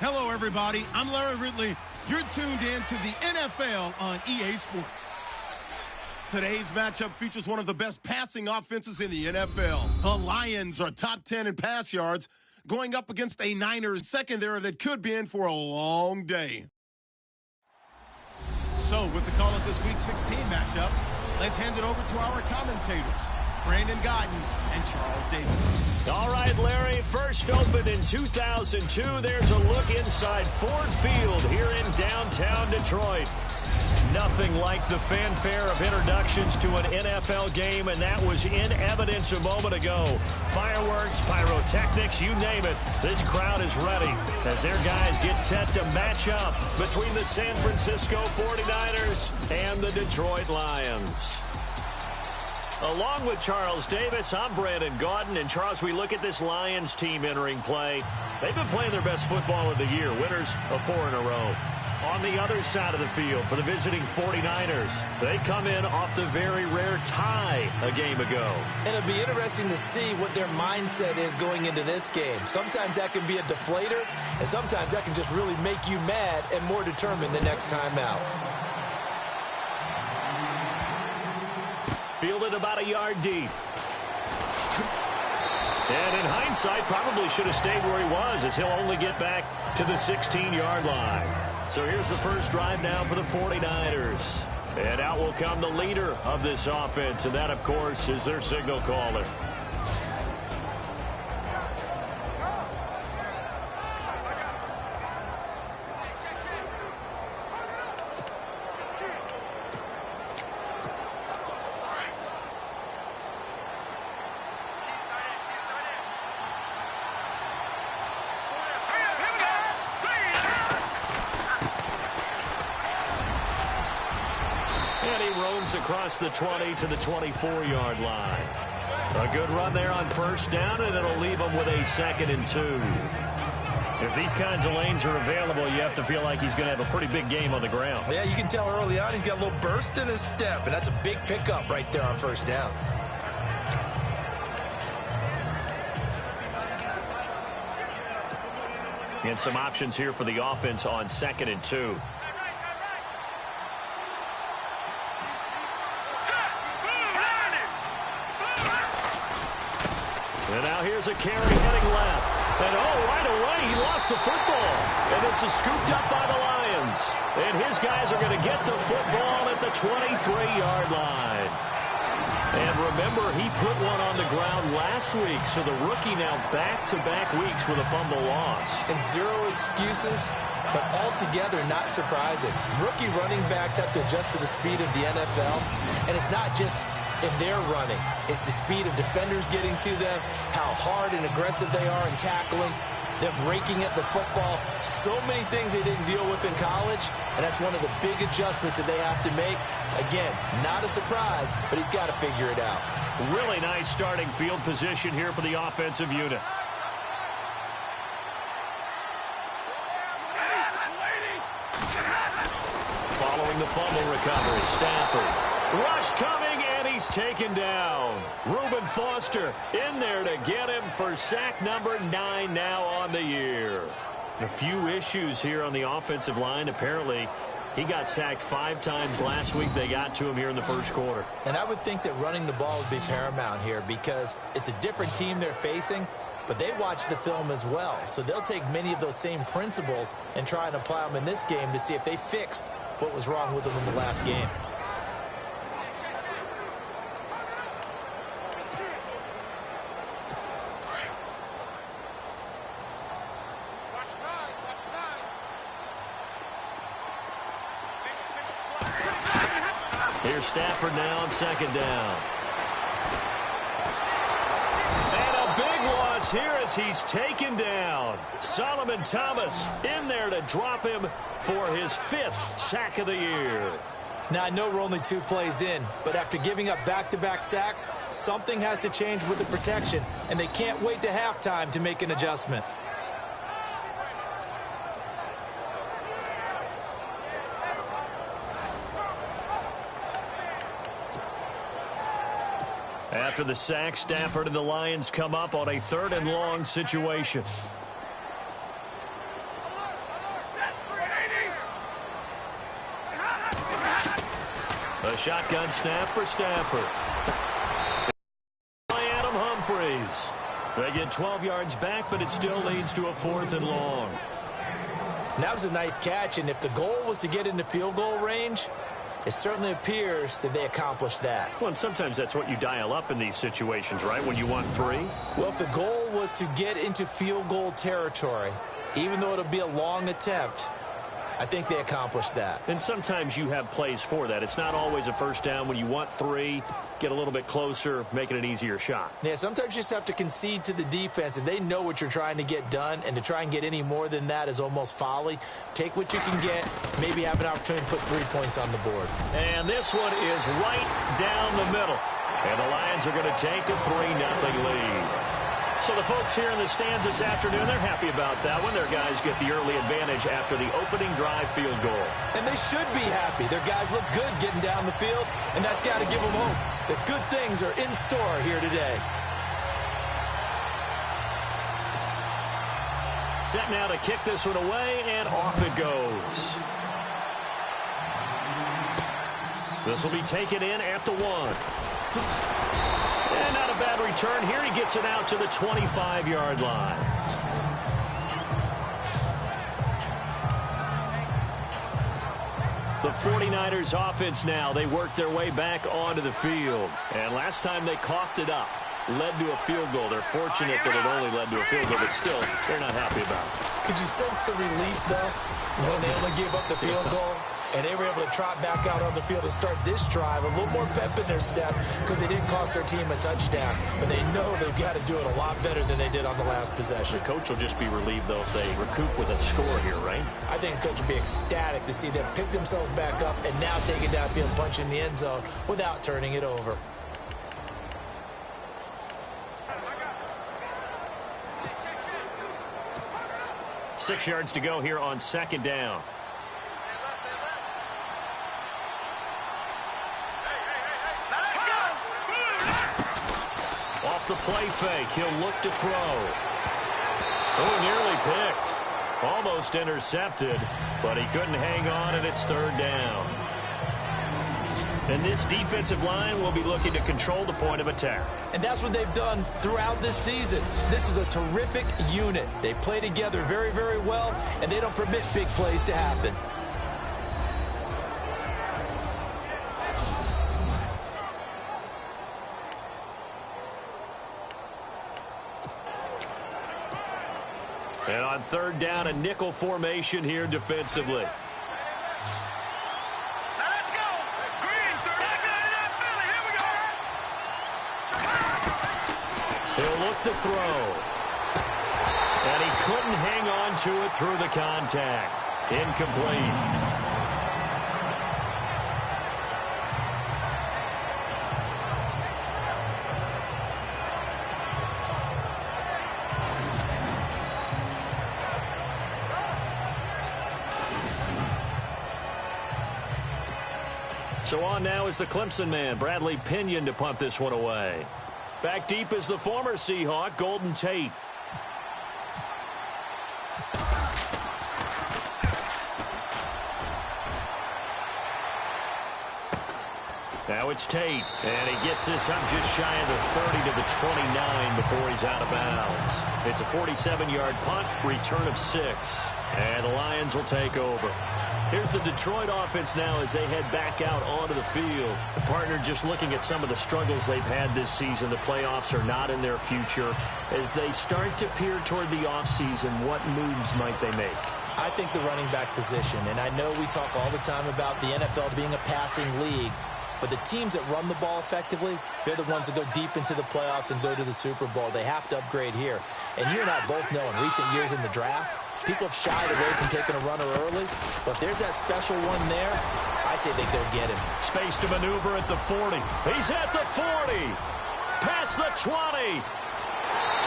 Hello, everybody. I'm Larry Ridley. You're tuned in to the NFL on EA Sports. Today's matchup features one of the best passing offenses in the NFL. The Lions are top 10 in pass yards, going up against a Niners secondary that could be in for a long day. So, with the call of this Week 16 matchup, let's hand it over to our commentators, Brandon Godden and Charles Davis. All right, Larry, first opened in 2002. There's a look inside Ford Field here in downtown Detroit. Nothing like the fanfare of introductions to an NFL game, and that was in evidence a moment ago. Fireworks, pyrotechnics, you name it. This crowd is ready as their guys get set to match up between the San Francisco 49ers and the Detroit Lions. Along with Charles Davis, I'm Brandon Gaudin. And, Charles, we look at this Lions team entering play. They've been playing their best football of the year, winners of 4 in a row. On the other side of the field for the visiting 49ers, they come in off the very rare tie a game ago. And it'll be interesting to see what their mindset is going into this game. Sometimes that can be a deflator, and sometimes that can just really make you mad and more determined the next time out. Fielded about a yard deep. And in hindsight, probably should have stayed where he was, as he'll only get back to the 16-yard line. So here's the first drive now for the 49ers. And out will come the leader of this offense, and that, of course, is their signal caller. Across the 20 to the 24-yard line. A good run there on first down, and it'll leave them with a 2nd and 2. If these kinds of lanes are available, you have to feel like he's going to have a pretty big game on the ground. Yeah, you can tell early on he's got a little burst in his step, and that's a big pickup right there on first down. And some options here for the offense on 2nd and 2. And now here's a carry heading left. And, right away, he lost the football. And this is scooped up by the Lions. And his guys are going to get the football at the 23-yard line. And remember, he put one on the ground last week. So the rookie now back-to-back weeks with a fumble loss. And zero excuses, but altogether not surprising. Rookie running backs have to adjust to the speed of the NFL. And it's not just in their running. It's the speed of defenders getting to them, how hard and aggressive they are in tackling, them raking at the football. So many things they didn't deal with in college, and that's one of the big adjustments that they have to make. Again, not a surprise, but he's got to figure it out. Really nice starting field position here for the offensive unit. Following the fumble recovery, Stafford. Rush coming, and he's taken down. Reuben Foster in there to get him for sack number 9 now on the year. A few issues here on the offensive line. Apparently, he got sacked 5 times last week. They got to him here in the first quarter. And I would think that running the ball would be paramount here because it's a different team they're facing, but they watch the film as well. So they'll take many of those same principles and try and apply them in this game to see if they fixed what was wrong with them in the last game. Here's Stafford now on 2nd down. And a big loss here as he's taken down. Solomon Thomas in there to drop him for his 5th sack of the year. Now, I know we're only 2 plays in, but after giving up back-to-back sacks, something has to change with the protection, and they can't wait to halftime to make an adjustment. After the sack, Stafford and the Lions come up on a 3rd and long situation. A shotgun snap for Stafford. By Adam Humphries. They get 12 yards back, but it still leads to a 4th and long. That was a nice catch, and if the goal was to get into field goal range, it certainly appears that they accomplished that. Well, and sometimes that's what you dial up in these situations, right, when you want 3? Well, if the goal was to get into field goal territory, even though it'll be a long attempt, I think they accomplished that. And sometimes you have plays for that. It's not always a first down. When you want 3, get a little bit closer, make it an easier shot. Yeah, sometimes you just have to concede to the defense, and they know what you're trying to get done, and to try and get any more than that is almost folly. Take what you can get, maybe have an opportunity to put 3 points on the board. And this one is right down the middle. And the Lions are going to take a 3-0 lead. So the folks here in the stands this afternoon, they're happy about that one. Their guys get the early advantage after the opening drive field goal. And they should be happy. Their guys look good getting down the field, and that's got to give them hope that good things are in store here today. Set now to kick this one away, and off it goes. This will be taken in at the 1. And not a bad return here. He gets it out to the 25-yard line. The 49ers offense now. They work their way back onto the field. And last time they coughed it up, led to a field goal. They're fortunate that it only led to a field goal, but still, they're not happy about it. Could you sense the relief, though, when they only gave up the field goal? And they were able to trot back out on the field and start this drive. A little more pep in their step because they didn't cost their team a touchdown. But they know they've got to do it a lot better than they did on the last possession. The coach will just be relieved, though, if they recoup with a score here, right? I think the coach will be ecstatic to see them pick themselves back up and now take it downfield, punch in the end zone without turning it over. Six yards to go here on 2nd down. Off the play fake, he'll look to throw. Oh, nearly picked. Almost intercepted, but he couldn't hang on, and it's 3rd down. And this defensive line will be looking to control the point of attack. And that's what they've done throughout this season. This is a terrific unit. They play together very, very well, and they don't permit big plays to happen. And on 3rd down, a nickel formation here defensively. Let's go. Green, Philly. Here we go. He'll look to throw. And he couldn't hang on to it through the contact. Incomplete. So on now is the Clemson man, Bradley Pinion, to punt this one away. Back deep is the former Seahawk, Golden Tate. Now it's Tate, and he gets this up just shy of the 30 to the 29 before he's out of bounds. It's a 47-yard punt, return of 6, and the Lions will take over. Here's the Detroit offense now as they head back out onto the field. The partner just looking at some of the struggles they've had this season. The playoffs are not in their future. As they start to peer toward the offseason, what moves might they make? I think the running back position, and I know we talk all the time about the NFL being a passing league, but the teams that run the ball effectively, they're the ones that go deep into the playoffs and go to the Super Bowl. They have to upgrade here. And you and I both know in recent years in the draft, people have shied away from taking a runner early, but if there's that special one there, I say they go get him. Space to maneuver at the 40. He's at the 40. Past the 20.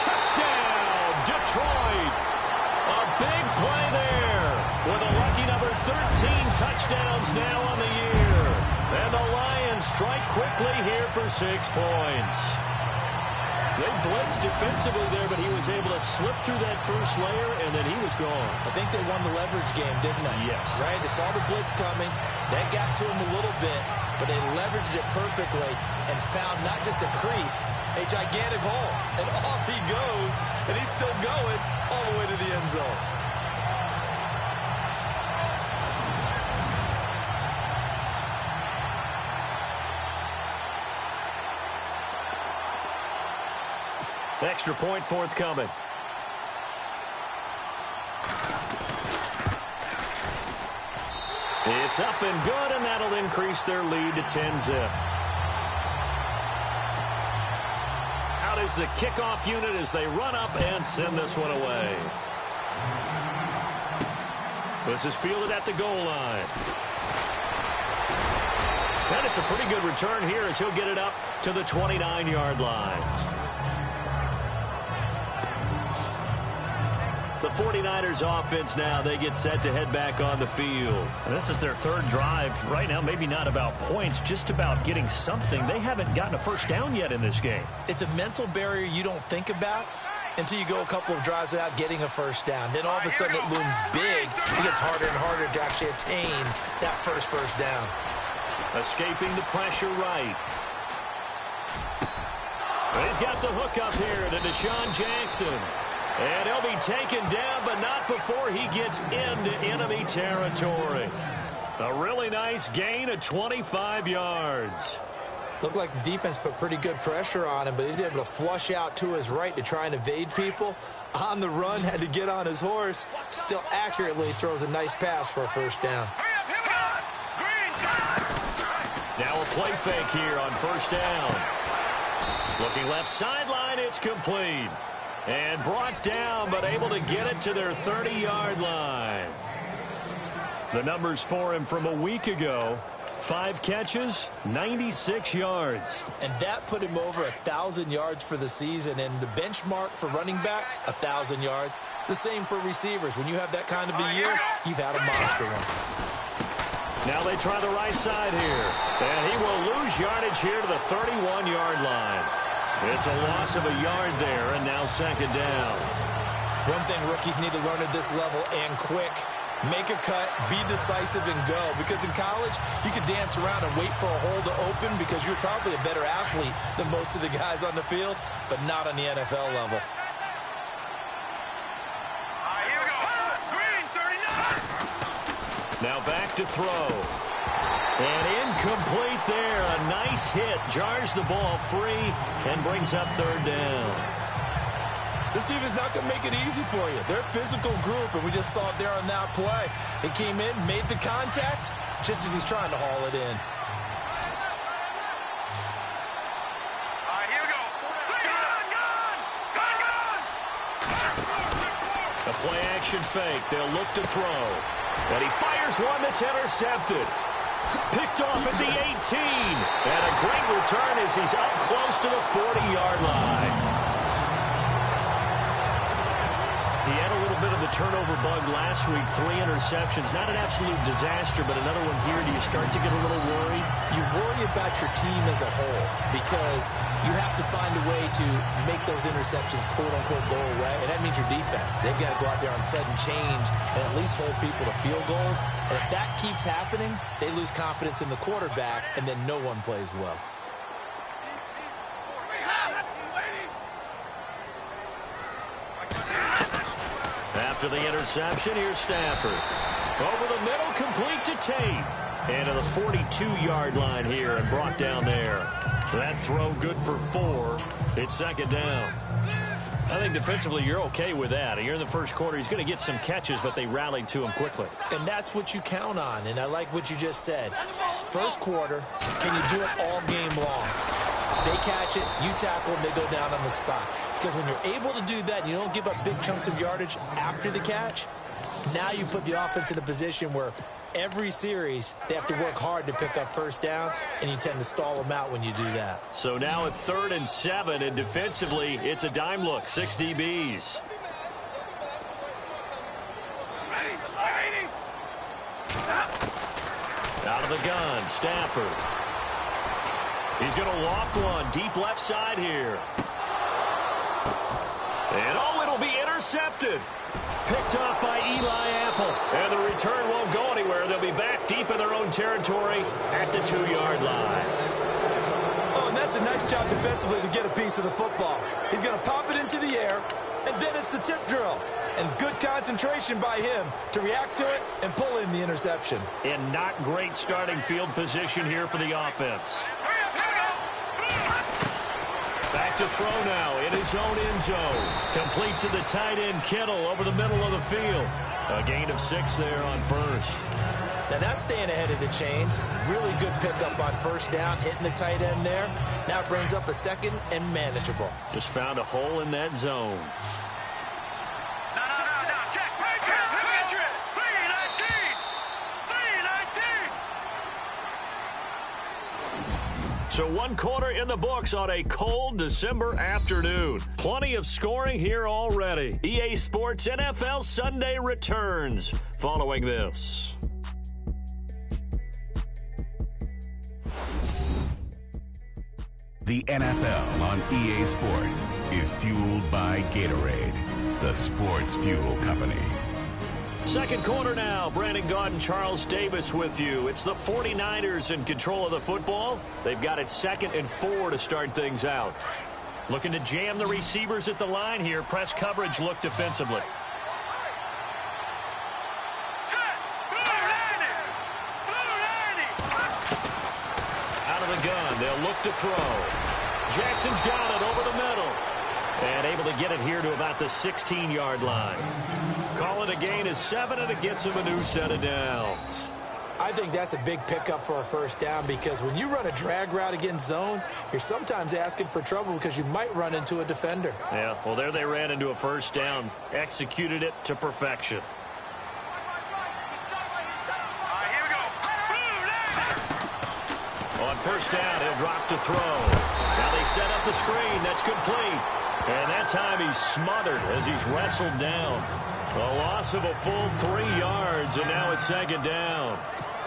Touchdown, Detroit. A big play there with a lucky number 13 touchdowns now on the year. And the Lions strike quickly here for 6 points. They blitzed defensively there, but he was able to slip through that first layer, and then he was gone. I think they won the leverage game, didn't they? Yes. Right? They saw the blitz coming. That got to him a little bit. but they leveraged it perfectly and found not just a crease, a gigantic hole. And off he goes, and he's still going all the way to the end zone. Extra point forthcoming. It's up and good, and that'll increase their lead to 10-zip. Out is the kickoff unit as they run up and send this one away. This is fielded at the goal line. And it's a pretty good return here as he'll get it up to the 29-yard line. The 49ers offense now, they get set to head back on the field. And this is their third drive. Right now, maybe not about points, just about getting something. They haven't gotten a first down yet in this game. It's a mental barrier you don't think about until you go a couple of drives without getting a first down. Then all of a sudden it looms big. It gets harder and harder to actually attain that first down. Escaping the pressure right. He's got the hook up here to Deshaun Jackson. And he'll be taken down, but not before he gets into enemy territory. A really nice gain of 25 yards. Looked like the defense put pretty good pressure on him, but he's able to flush out to his right to try and evade people. On the run, had to get on his horse. Still accurately throws a nice pass for a first down. Now a play fake here on first down. Looking left sideline, it's complete. And brought down, but able to get it to their 30-yard line. The numbers for him from a week ago: 5 catches, 96 yards. And that put him over 1,000 yards for the season. And the benchmark for running backs, 1,000 yards. The same for receivers. When you have that kind of a year, you've had a monster one. Now they try the right side here. And he will lose yardage here to the 31-yard line. It's a loss of a yard there, and now second down. One thing rookies need to learn at this level, and quick: make a cut, be decisive, and go. Because in college, you could dance around and wait for a hole to open because you're probably a better athlete than most of the guys on the field, but not on the NFL level. Here we go. Green, 39. Now back to throw. And incomplete there. A nice hit. Jars the ball free and brings up third down. This team is not going to make it easy for you. They're a physical group, and we just saw it there on that play. He came in, made the contact, just as he's trying to haul it in. Here we go. Gun! A play action fake. They'll look to throw. And he fires one that's intercepted. Picked off at the 18. And a great return as he's up close to the 40-yard line. He had a little bit of the turnover bug last week. 3 interceptions. Not an absolute disaster, but another one here. Do you start to get a little worried? You worry about your team as a whole because you have to find a way to make those interceptions, quote-unquote, go away. And that means your defense. They've got to go out there on sudden change and at least hold people to field goals. And if that keeps happening, they lose confidence in the quarterback, and then no one plays well. After the interception, here's Stafford. Over the middle, complete to Tate. And to the 42-yard line here and brought down there. That throw good for 4. It's second down. I think defensively you're okay with that. Here in the first quarter, he's going to get some catches, but they rallied to him quickly. And that's what you count on, and I like what you just said. First quarter, can you do it all game long? They catch it, you tackle them, they go down on the spot. Because when you're able to do that and you don't give up big chunks of yardage after the catch, now you put the offense in a position where every series they have to work hard to pick up first downs, and you tend to stall them out when you do that. So now at 3rd and 7, and defensively, it's a dime look, 6 DBs. Out of the gun, Stafford. He's going to loft one deep left side here. And oh, it'll be intercepted. Picked off by Eli Apple. And the return won't go anywhere. They'll be back deep in their own own territory at the 2-yard line. Oh, and that's a nice job defensively to get a piece of the football. He's going to pop it into the air, and then it's the tip drill. And good concentration by him to react to it and pull in the interception. And not great starting field position here for the offense. Back to throw now in his own end zone. Complete to the tight end, Kittle, over the middle of the field. A gain of 6 there on first. Now that's staying ahead of the chains. Really good pickup on first down, hitting the tight end there. Now it brings up a second and manageable. Just found a hole in that zone. So 1 quarter in the books on a cold December afternoon. Plenty of scoring here already. EA Sports NFL Sunday returns following this. The NFL on EA Sports is fueled by Gatorade, the sports fuel company. Second quarter now. Brandon Gaudin, Charles Davis with you. It's the 49ers in control of the football. They've got it 2nd and 4 to start things out. Looking to jam the receivers at the line here. Press coverage look defensively. Out of the gun. They'll look to throw. Jackson's got it over the middle. And able to get it here to about the 16-yard line. Call it a gain of 7, and it gets him a new set of downs. I think that's a big pickup for a first down because when you run a drag route against zone, you're sometimes asking for trouble because you might run into a defender. Yeah, well, there they ran into a first down. Executed it to perfection. On first down, he'll drop to throw. Now they set up the screen. That's complete. And that time he's smothered as he's wrestled down. A loss of a full 3 yards, and now it's 2nd down.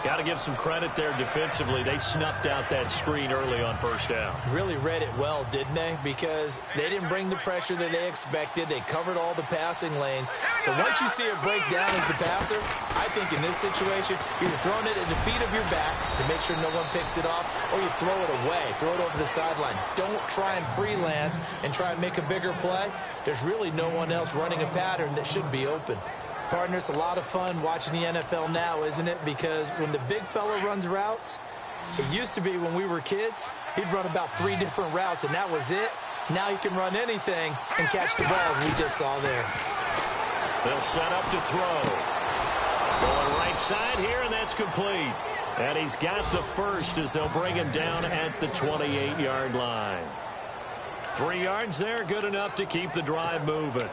Got to give some credit there defensively. They snuffed out that screen early on first down. Really read it well, didn't they? Because they didn't bring the pressure that they expected. They covered all the passing lanes. So once you see it break down as the passer, I think in this situation, you're throwing it at the feet of your back to make sure no one picks it off, or you throw it away, throw it over the sideline. Don't try and freelance and try and make a bigger play. There's really no one else running a pattern that should be open. Partner, it's a lot of fun watching the NFL now, isn't it? Because when the big fella runs routes, it used to be when we were kids, he'd run about 3 different routes, and that was it. Now he can run anything and catch the balls we just saw there. They'll set up to throw. Going right side here, and that's complete. And he's got the first as they'll bring him down at the 28-yard line. 3 yards there, good enough to keep the drive moving.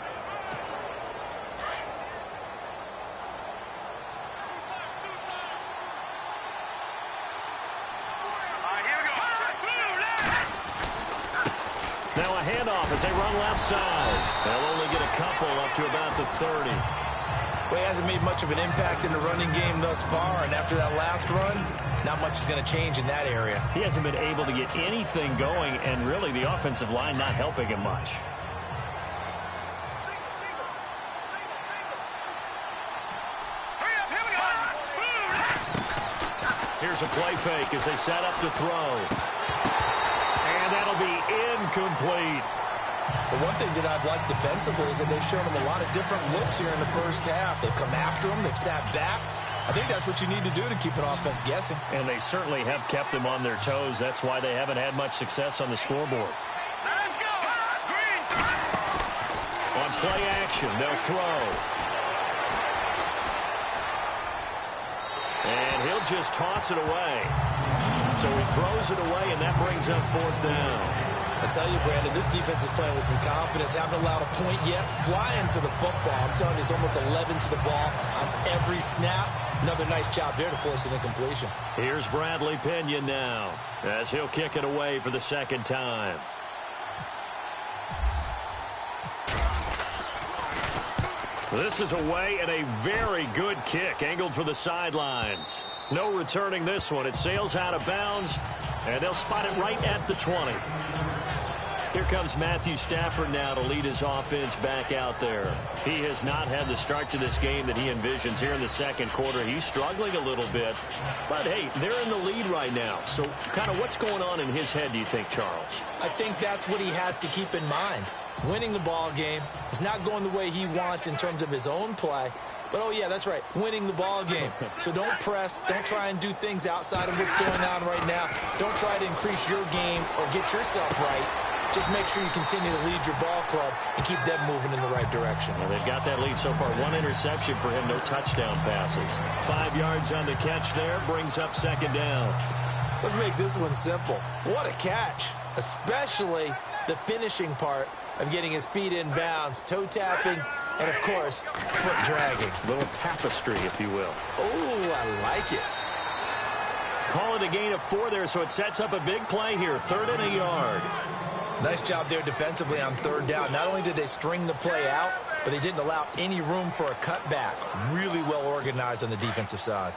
Now a handoff as they run left side. They'll only get a couple up to about the 30. Well, he hasn't made much of an impact in the running game thus far, and after that last run, not much is going to change in that area. He hasn't been able to get anything going, and really the offensive line not helping him much. Here's a play fake as they set up to throw. And that'll be incomplete. The one thing that I've liked defensively is that they've shown him a lot of different looks here in the first half. They've come after him. They've sat back. I think that's what you need to do to keep an offense guessing. And they certainly have kept them on their toes. That's why they haven't had much success on the scoreboard. Let's go! Green! On play action, they'll throw. And he'll just toss it away. So he throws it away, and that brings up 4th down. I tell you, Brandon, this defense is playing with some confidence. Haven't allowed a point yet. Flying to the football. I'm telling you, it's almost 11 to the ball on every snap. Another nice job there to force an incompletion. Here's Bradley Pinion now as he'll kick it away for the 2nd time. This is away and a very good kick angled for the sidelines. No returning this one. It sails out of bounds, and they'll spot it right at the 20. Here comes Matthew Stafford now to lead his offense back out there. He has not had the start to this game that he envisions here in the second quarter. He's struggling a little bit. But, hey, they're in the lead right now. So kind of what's going on in his head, do you think, Charles? I think that's what he has to keep in mind. Winning the ball game is not going the way he wants in terms of his own play. But, oh, yeah, that's right, winning the ball game. So don't press. Don't try and do things outside of what's going on right now. Don't try to increase your game or get yourself right. Just make sure you continue to lead your ball club and keep them moving in the right direction. Well, they've got that lead so far. 1 interception for him, no touchdown passes. 5 yards on the catch there, brings up second down. Let's make this one simple. What a catch, especially the finishing part of getting his feet in bounds, toe tapping, and, of course, foot dragging. A little tapestry, if you will. Oh, I like it. Call it a gain of 4 there, so it sets up a big play here. 3rd and a yard. Nice job there defensively on 3rd down. Not only did they string the play out, but they didn't allow any room for a cutback. Really well organized on the defensive side.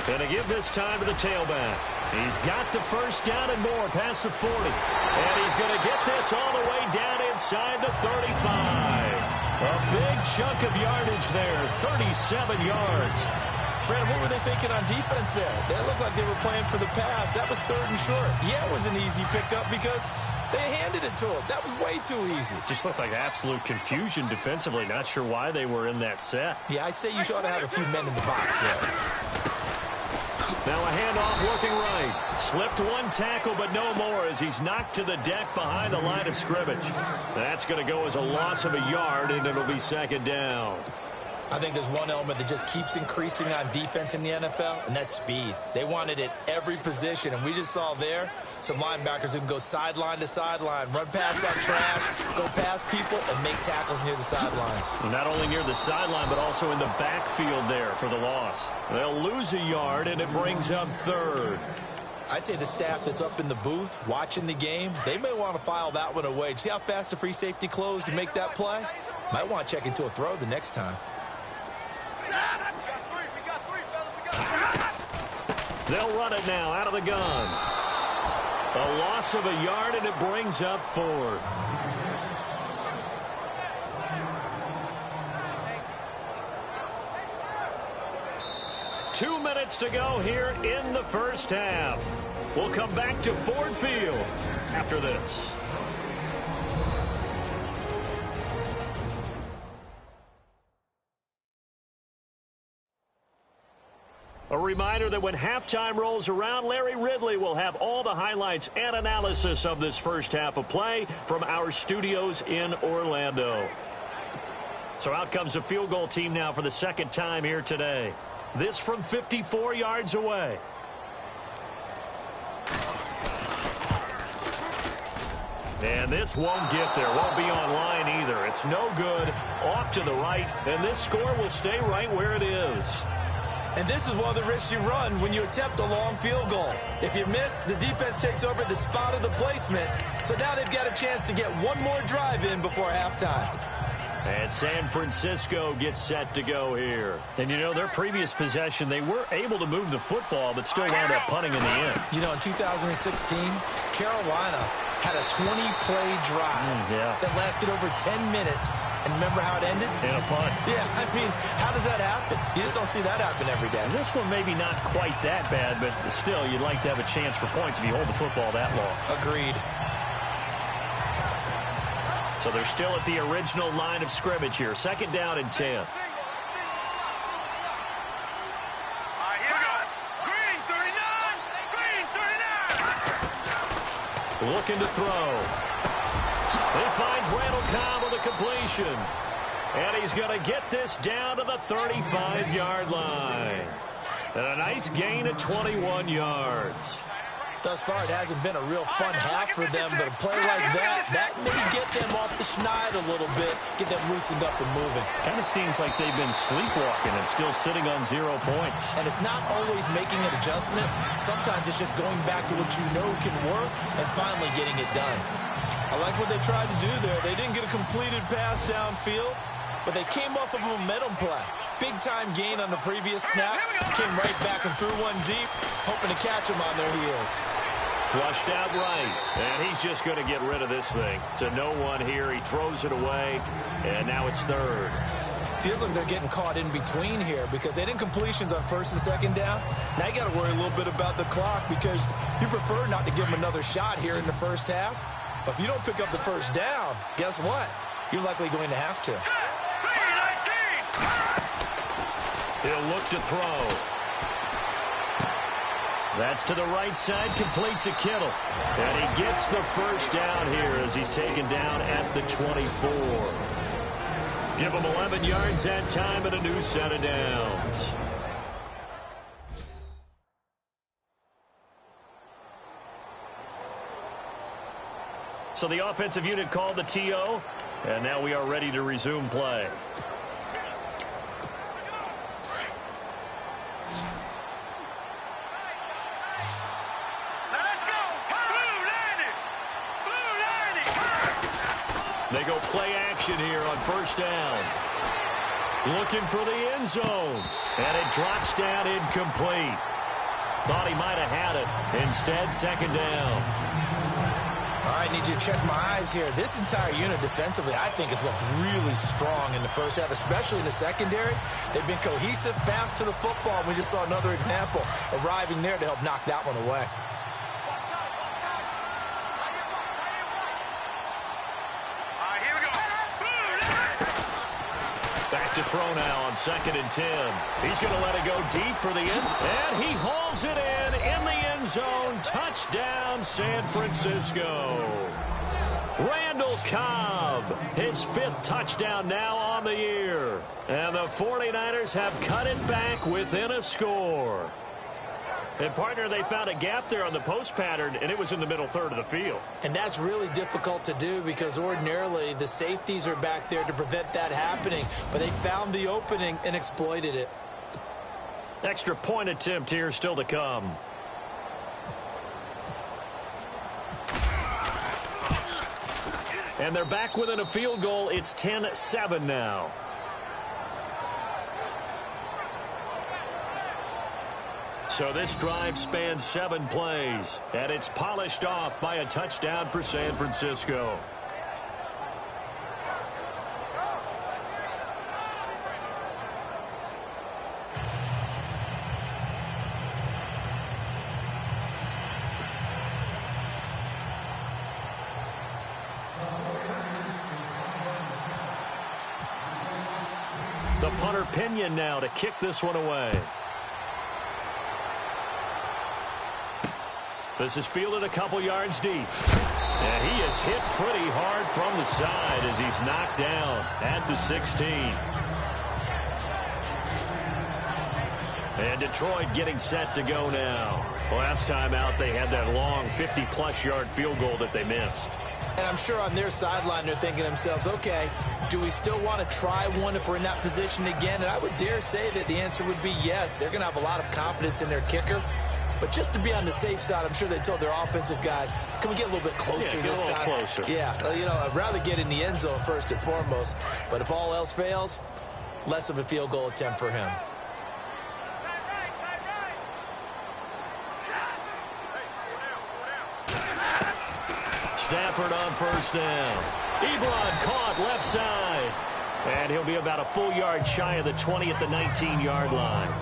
Going to give this time to the tailback. He's got the first down and more past the 40. And he's going to get this all the way down inside the 35. A big chunk of yardage there, 37 yards. Brandon, what were they thinking on defense there? They looked like they were playing for the pass. That was 3rd and short. Yeah, it was an easy pickup because they handed it to him. That was way too easy. Just looked like absolute confusion defensively. Not sure why they were in that set. Yeah, I'd say you ought to have a few men in the box there. Now a handoff looking right. Slipped 1 tackle, but no more as he's knocked to the deck behind the line of scrimmage. That's going to go as a loss of a yard, and it'll be second down. I think there's one element that just keeps increasing on defense in the NFL, and that's speed. They want it at every position, and we just saw there some linebackers who can go sideline to sideline, run past that trash, go past people, and make tackles near the sidelines. Not only near the sideline, but also in the backfield there for the loss. They'll lose a yard, and it brings up 3rd. I'd say the staff that's up in the booth watching the game, they may want to file that one away. See how fast the free safety closed to make that play? Might want to check into a throw the next time. They'll run it now out of the gun. A loss of a yard, and it brings up 4th. Two minutes to go here in the first half. We'll come back to Ford Field after this. A reminder that when halftime rolls around, Larry Ridley will have all the highlights and analysis of this first half of play from our studios in Orlando. So out comes the field goal team now for the second time here today. This from 54 yards away. And this won't get there. Won't be online either. It's no good. Off to the right. And this score will stay right where it is. And this is one of the risks you run when you attempt a long field goal. If you miss, the defense takes over the spot of the placement. So now they've got a chance to get one more drive in before halftime. And San Francisco gets set to go here. And, you know, their previous possession, they were able to move the football, but still wound up punting in the end. You know, in 2016, Carolina had a 20-play drive that lasted over 10 minutes. And remember how it ended? In a punt. Yeah, I mean, how does that happen? You just don't see that happen every day. And this one maybe not quite that bad, but still, you'd like to have a chance for points if you hold the football that long. Agreed. So they're still at the original line of scrimmage here. Second down and 10. Here we go. Green 39. Green 39. Looking to throw. He finds Randall Cobb with a completion. And he's going to get this down to the 35-yard line. And a nice gain of 21 yards. Thus far, it hasn't been a real fun half for them, but a play like that may get them off the schneid a little bit, get them loosened up and moving. Kind of seems like they've been sleepwalking and still sitting on 0 points. And it's not always making an adjustment. Sometimes it's just going back to what you know can work and finally getting it done. I like what they tried to do there. They didn't get a completed pass downfield, but they came off of a momentum play. Big-time gain on the previous snap. Came right back and threw one deep, hoping to catch them on their heels. Flushed out right, and he's just going to get rid of this thing. To no one here, he throws it away, and now it's third. Feels like they're getting caught in between here because they didn't completions on first and second down. Now you got to worry a little bit about the clock because you prefer not to give them another shot here in the first half. But if you don't pick up the first down, guess what? You're likely going to have to. He'll look to throw. That's to the right side, complete to Kittle. And he gets the first down here as he's taken down at the 24. Give him 11 yards that time and a new set of downs. So the offensive unit called the TO, and now we are ready to resume play. They go play action here on first down. Looking for the end zone. And it drops down incomplete. Thought he might have had it. Instead, second down. All right, need you to check my eyes here. This entire unit defensively, I think, has looked really strong in the first half, especially in the secondary. They've been cohesive, fast to the football. We just saw another example arriving there to help knock that one away. To throw now on 2nd and 10. He's going to let it go deep for the end. And he hauls it in the end zone. Touchdown, San Francisco. Randall Cobb, his 5th touchdown now on the year. And the 49ers have cut it back within a score. And, partner, they found a gap there on the post pattern, and it was in the middle third of the field. And that's really difficult to do because ordinarily the safeties are back there to prevent that happening. But they found the opening and exploited it. Extra point attempt here still to come. And they're back within a field goal. It's 10-7 now. So this drive spans 7 plays, and it's polished off by a touchdown for San Francisco. The punter Pinion now to kick this one away. This is fielded a couple yards deep. And he is hit pretty hard from the side as he's knocked down at the 16. And Detroit getting set to go now. Last time out, they had that long 50-plus yard field goal that they missed. And I'm sure on their sideline they're thinking to themselves, okay, do we still want to try one if we're in that position again? And I would dare say that the answer would be yes. They're going to have a lot of confidence in their kicker. But just to be on the safe side, I'm sure they told their offensive guys, can we get a little bit closer this time? Closer. Yeah, you know, I'd rather get in the end zone first and foremost. But if all else fails, less of a field goal attempt for him. Stafford on first down. Ebron caught left side. And he'll be about a full yard shy of the 20 at the 19-yard line.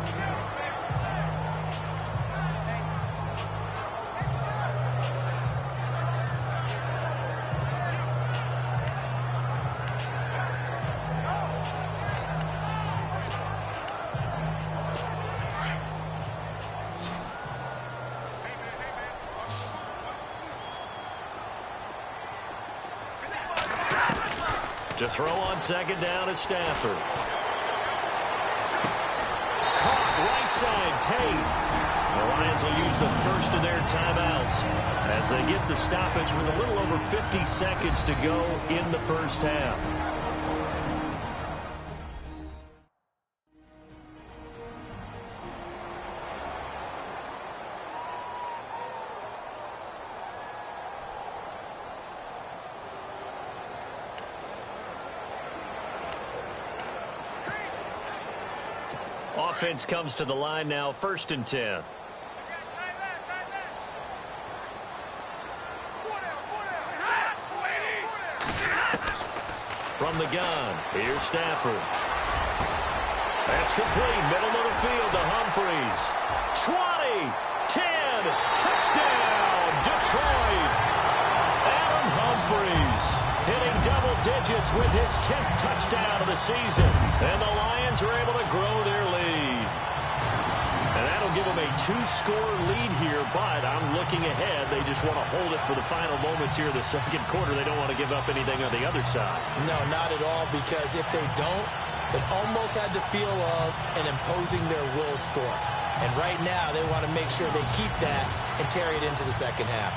To throw on second down is Stafford. Caught right side, Tate. The Lions will use the first of their timeouts as they get the stoppage with a little over 50 seconds to go in the first half. offense comes to the line now, 1st and 10. From the gun, here's Stafford. That's complete, middle of the field to Humphreys. 20, 10, touchdown, Detroit. Adam Humphreys hitting double digits with his 10th touchdown of the season. And the Lions are able to grow their lead. And that'll give them a 2-score lead here, but I'm looking ahead. They just want to hold it for the final moments here in the second quarter. They don't want to give up anything on the other side. No, not at all, because if they don't, it almost had the feel of an imposing their will score. And right now, they want to make sure they keep that and carry it into the second half.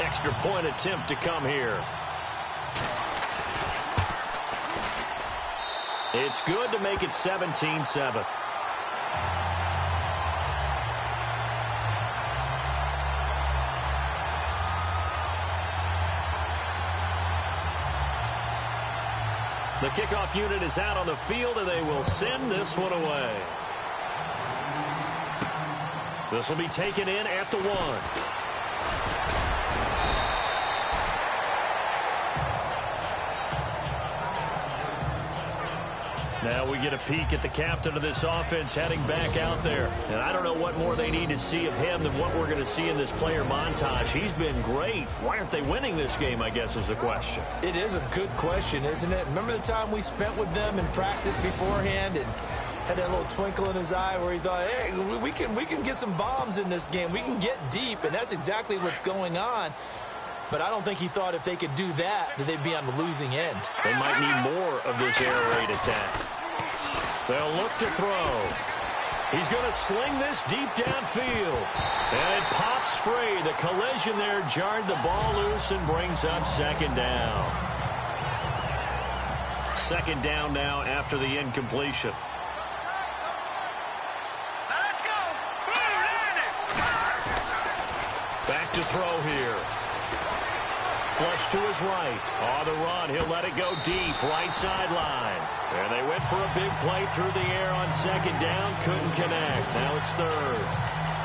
Extra point attempt to come here. It's good to make it 17-7. The kickoff unit is out on the field, and they will send this one away. This will be taken in at the 1. Now we get a peek at the captain of this offense heading back out there. And I don't know what more they need to see of him than what we're going to see in this player montage. He's been great. Why aren't they winning this game, I guess, is the question. It is a good question, isn't it? Remember the time we spent with them in practice beforehand and had that little twinkle in his eye where he thought, hey, we can get some bombs in this game. We can get deep, and that's exactly what's going on. But I don't think he thought if they could do that they'd be on the losing end. They might need more of this air raid attack. They'll look to throw. He's going to sling this deep downfield. And it pops free. The collision there jarred the ball loose and brings up 2nd down. 2nd down now after the incompletion. Let's go. Back to throw here. Flush to his right. On the run, he'll let it go deep, right sideline. And they went for a big play through the air on 2nd down. Couldn't connect. Now it's 3rd.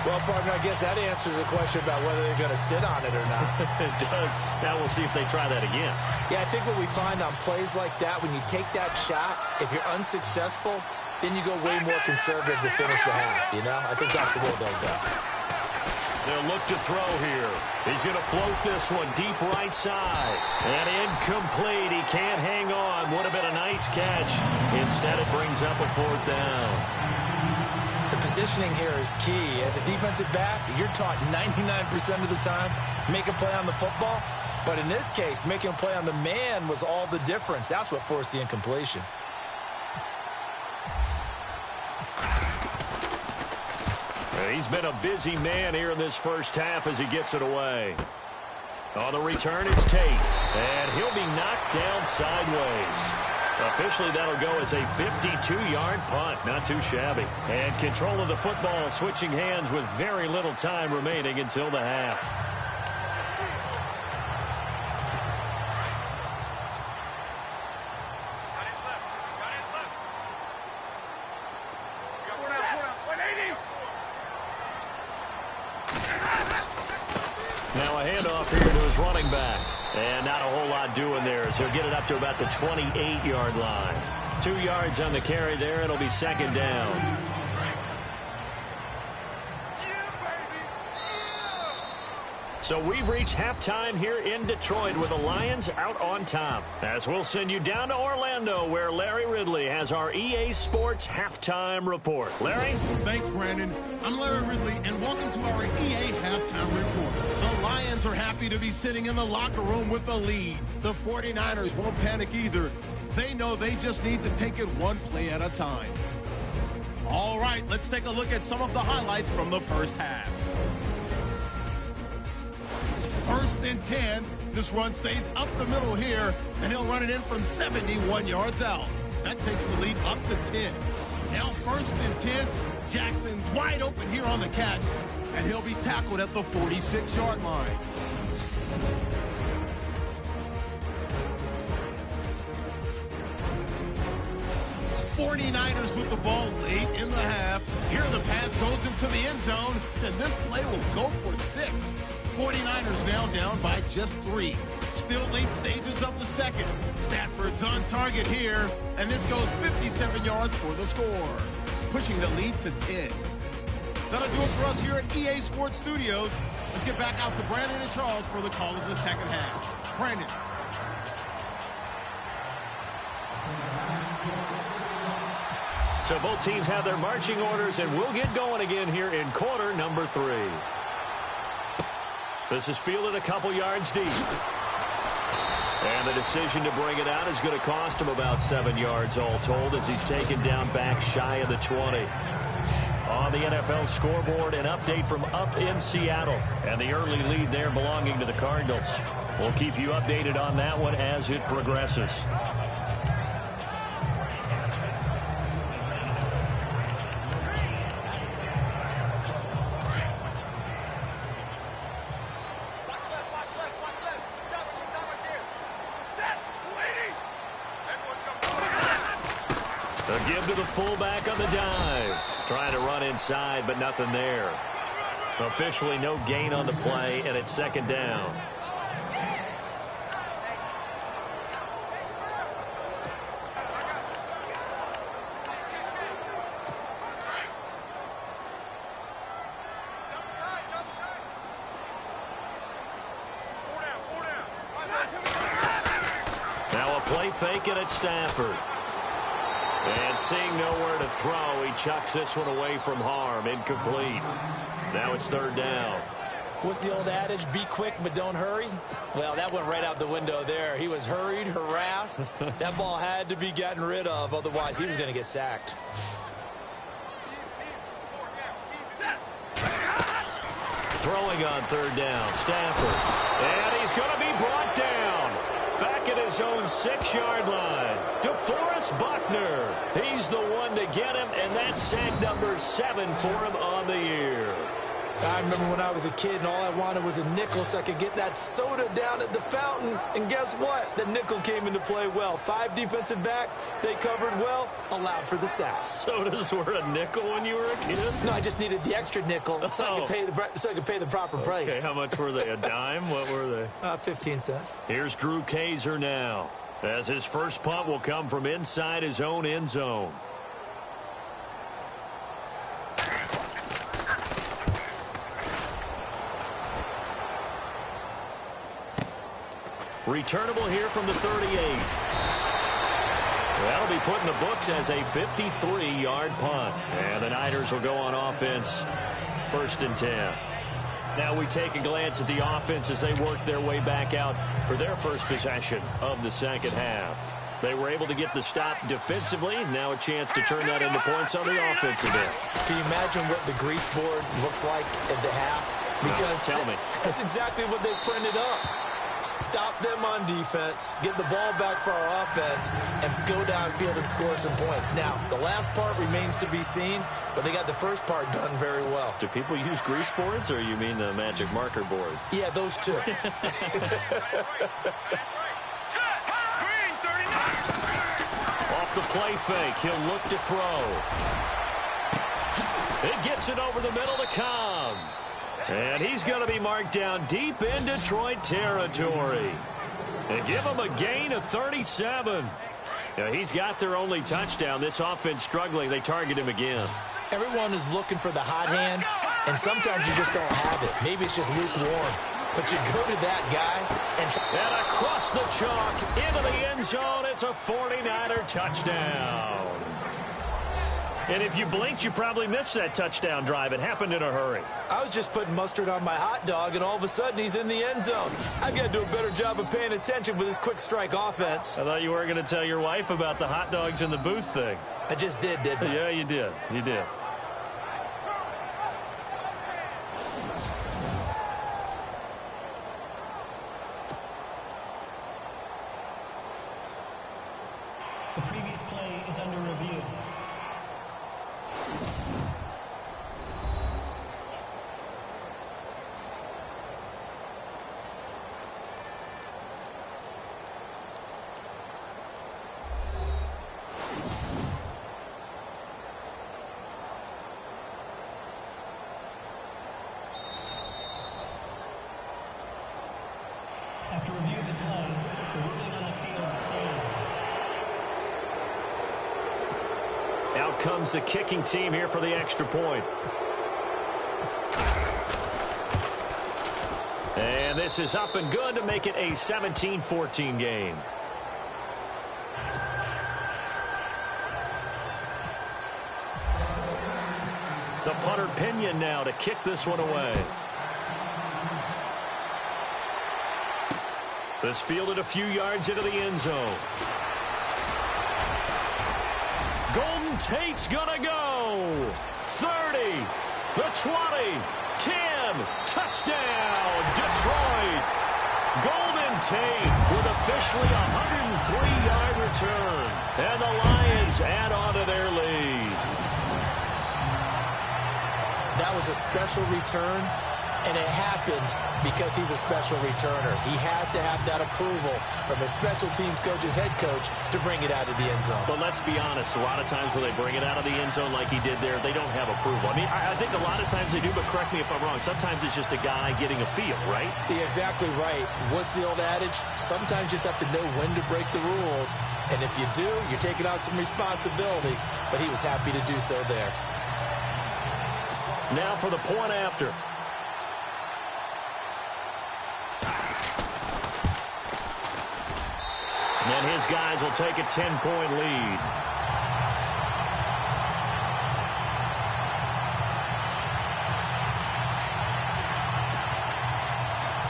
Well, partner, I guess that answers the question about whether they're going to sit on it or not. It does. Now we'll see if they try that again. Yeah, I think what we find on plays like that, when you take that shot, if you're unsuccessful, then you go way more conservative to finish the half, you know? I think that's the way they'll go. They'll look to throw here. He's going to float this one deep right side. And incomplete. He can't hang on. Would have been a nice catch. Instead, it brings up a 4th down. The positioning here is key. As a defensive back, you're taught 99% of the time, make a play on the football. But in this case, making a play on the man was all the difference. That's what forced the incompletion. He's been a busy man here in this first half as he gets it away. On the return, it's Tate. And he'll be knocked down sideways. Officially, that'll go as a 52-yard punt. Not too shabby. And control of the football switching hands with very little time remaining until the half. Now a handoff here to his running back. And not a whole lot doing there as he'll get it up to about the 28-yard line. 2 yards on the carry there. It'll be 2nd down. So we've reached halftime here in Detroit with the Lions out on top. As we'll send you down to Orlando where Larry Ridley has our EA Sports halftime report. Larry? Thanks, Brandon. I'm Larry Ridley, and welcome to our EA halftime report. The Lions are happy to be sitting in the locker room with the lead. The 49ers won't panic either. They know they just need to take it one play at a time. All right, let's take a look at some of the highlights from the first half. 1st and 10. This run stays up the middle here, and he'll run it in from 71 yards out. That takes the lead up to 10. Now 1st and 10. Jackson's wide open here on the catch, and he'll be tackled at the 46-yard line. 49ers with the ball late in the half. Here the pass goes into the end zone. Then this play will go for 6. 49ers now down by just 3. Still late stages of the second. Stafford's on target here. And this goes 57 yards for the score, pushing the lead to 10. That'll do it for us here at EA Sports Studios. Let's get back out to Brandon and Charles for the call of the second half. Brandon. So both teams have their marching orders, and we'll get going again here in quarter number 3. This is fielded a couple yards deep. And the decision to bring it out is going to cost him about 7 yards all told, as he's taken down back shy of the 20. On the NFL scoreboard, an update from up in Seattle, and the early lead there belonging to the Cardinals. We'll keep you updated on that one as it progresses. A give to the fullback on the dive. Trying to run inside, but nothing there. Officially no gain on the play, and it's second down. Now a play fake, and it's Stafford. And seeing nowhere to throw, he chucks this one away from harm. Incomplete. Now it's third down. What's the old adage? Be quick, but don't hurry? Well, that went right out the window there. He was hurried, harassed. That ball had to be gotten rid of. Otherwise, he was going to get sacked. Throwing on third down. Stafford. And he's going to be brought down. Back at his own 6-yard line. DeForest Buckner. He's the one to get him, and that's sack number 7 for him on the year. I remember when I was a kid and all I wanted was a nickel so I could get that soda down at the fountain. And guess what? The nickel came into play well. 5 defensive backs, they covered well, allowed for the sacks. Sodas were a nickel when you were a kid? No, I just needed the extra nickel so I could pay the proper price. Okay, how much were they? A dime? What were they? 15 cents. Here's Drew Kaiser now, as his first punt will come from inside his own end zone. Returnable here from the 38. That'll be put in the books as a 53-yard punt. And the Niners will go on offense, 1st and 10. Now we take a glance at the offense as they work their way back out for their first possession of the second half. They were able to get the stop defensively. Now a chance to turn that into points on the offensive end. Can you imagine what the grease board looks like at the half? Because tell me. That's exactly what they printed up. Stop them on defense, get the ball back for our offense, and go downfield and score some points. Now, the last part remains to be seen, but they got the first part done very well. Do people use grease boards, or you mean the magic marker boards? Yeah, those two. Off the play fake, he'll look to throw. It gets it over the middle to Cobb. And he's going to be marked down deep in Detroit territory. And give him a gain of 37. Now, he's got their only touchdown. This offense struggling. They target him again. Everyone is looking for the hot hand, and sometimes you just don't have it. Maybe it's just lukewarm. But you go to that guy and across the chalk into the end zone. It's a 49er touchdown. And if you blinked, you probably missed that touchdown drive. It happened in a hurry. I was just putting mustard on my hot dog, and all of a sudden he's in the end zone. I've got to do a better job of paying attention with this quick strike offense. I thought you weren't going to tell your wife about the hot dogs in the booth thing. I just did, didn't I? Yeah, you did. You did. The previous play is under review. After review of the play, the ruling on the field stands. Out comes the kicking team here for the extra point. And this is up and good to make it a 17-14 game. The punter Pinion now to kick this one away. This fielded a few yards into the end zone. Golden Tate's gonna go. 30, the 20, 10, touchdown, Detroit. Golden Tate with officially a 103-yard return. And the Lions add on to their lead. That was a special return, and it happened because he's a special returner. He has to have that approval from his special teams coach's head coach to bring it out of the end zone. But let's be honest, a lot of times when they bring it out of the end zone like he did there, they don't have approval. I mean, I think a lot of times they do, but correct me if I'm wrong. Sometimes it's just a guy getting a feel, right? Yeah, exactly right. What's the old adage? Sometimes you just have to know when to break the rules. And if you do, you're taking on some responsibility. But he was happy to do so there. Now for the point after. And his guys will take a 10-point lead.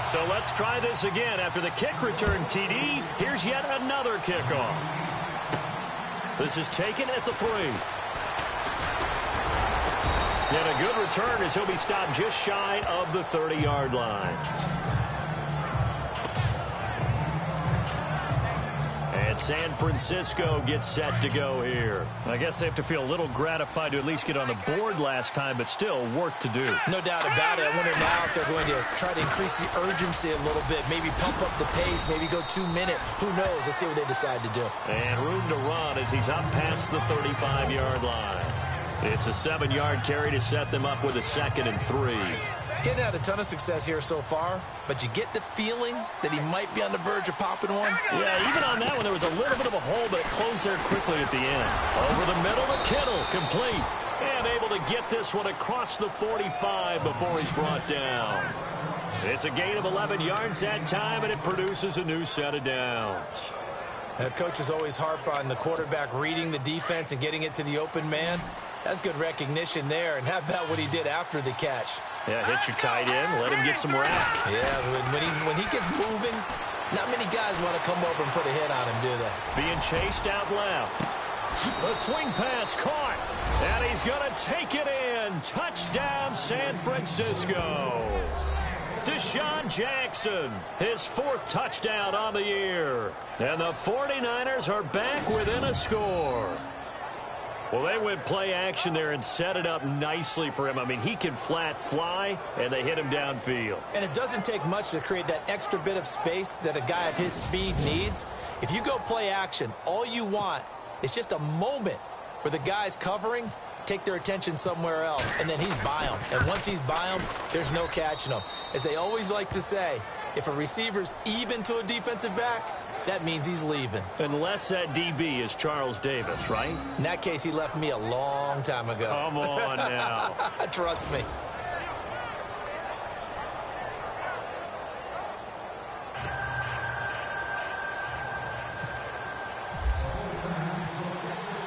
So let's try this again. After the kick return TD, here's yet another kickoff. This is taken at the 3. And a good return as he'll be stopped just shy of the 30-yard line. And San Francisco gets set to go here. I guess they have to feel a little gratified to at least get on the board last time, but still work to do. No doubt about it. I wonder now if they're going to try to increase the urgency a little bit, maybe pump up the pace, maybe go 2 minute. Who knows? Let's see what they decide to do. And room to run as he's up past the 35-yard line. It's a 7-yard carry to set them up with a 2nd and 3. Getting had a ton of success here so far, but you get the feeling that he might be on the verge of popping one. Yeah, even on that one, there was a little bit of a hole, but it closed there quickly at the end. Over the middle to Kittle, complete. And able to get this one across the 45 before he's brought down. It's a gain of 11 yards that time, and it produces a new set of downs. Coaches always harp on the quarterback reading the defense and getting it to the open man. That's good recognition there. And how about what he did after the catch? Yeah, hit your tight end, let him get some rack. Yeah, when he gets moving, not many guys want to come over and put a hit on him, do they? Being chased out left. A swing pass caught. And he's going to take it in. Touchdown, San Francisco. Deshaun Jackson, his 4th touchdown on the year. And the 49ers are back within a score. Well, they went play action there and set it up nicely for him. I mean, he can flat fly, and they hit him downfield. And it doesn't take much to create that extra bit of space that a guy of his speed needs. If you go play action, all you want is just a moment where the guys covering take their attention somewhere else, and then he's by them. And once he's by them, there's no catching him. As they always like to say, if a receiver's even to a defensive back, that means he's leaving. Unless that DB is Charles Davis, right? In that case, he left me a long time ago. Come on now. Trust me.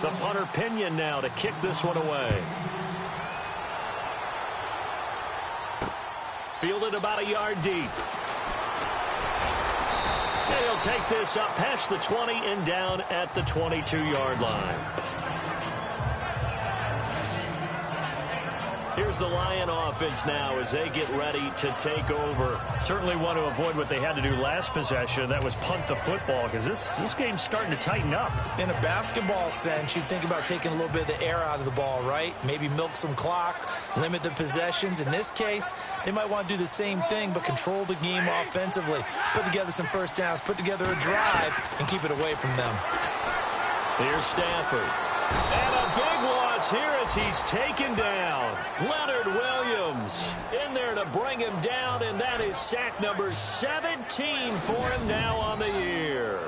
The punter Pinion now to kick this one away. Fielded about a yard deep. And he'll take this up past the 20 and down at the 22-yard line. Here's the Lion offense now as they get ready to take over. Certainly want to avoid what they had to do last possession. That was punt the football, because this game's starting to tighten up. In a basketball sense, you think about taking a little bit of the air out of the ball, right? Maybe milk some clock, limit the possessions. In this case, they might want to do the same thing, but control the game offensively. Put together some first downs, put together a drive, and keep it away from them. Here's Stafford. And a big loss here as he's taken down. Leonard Williams in there to bring him down, and that is sack number 17 for him now on the year.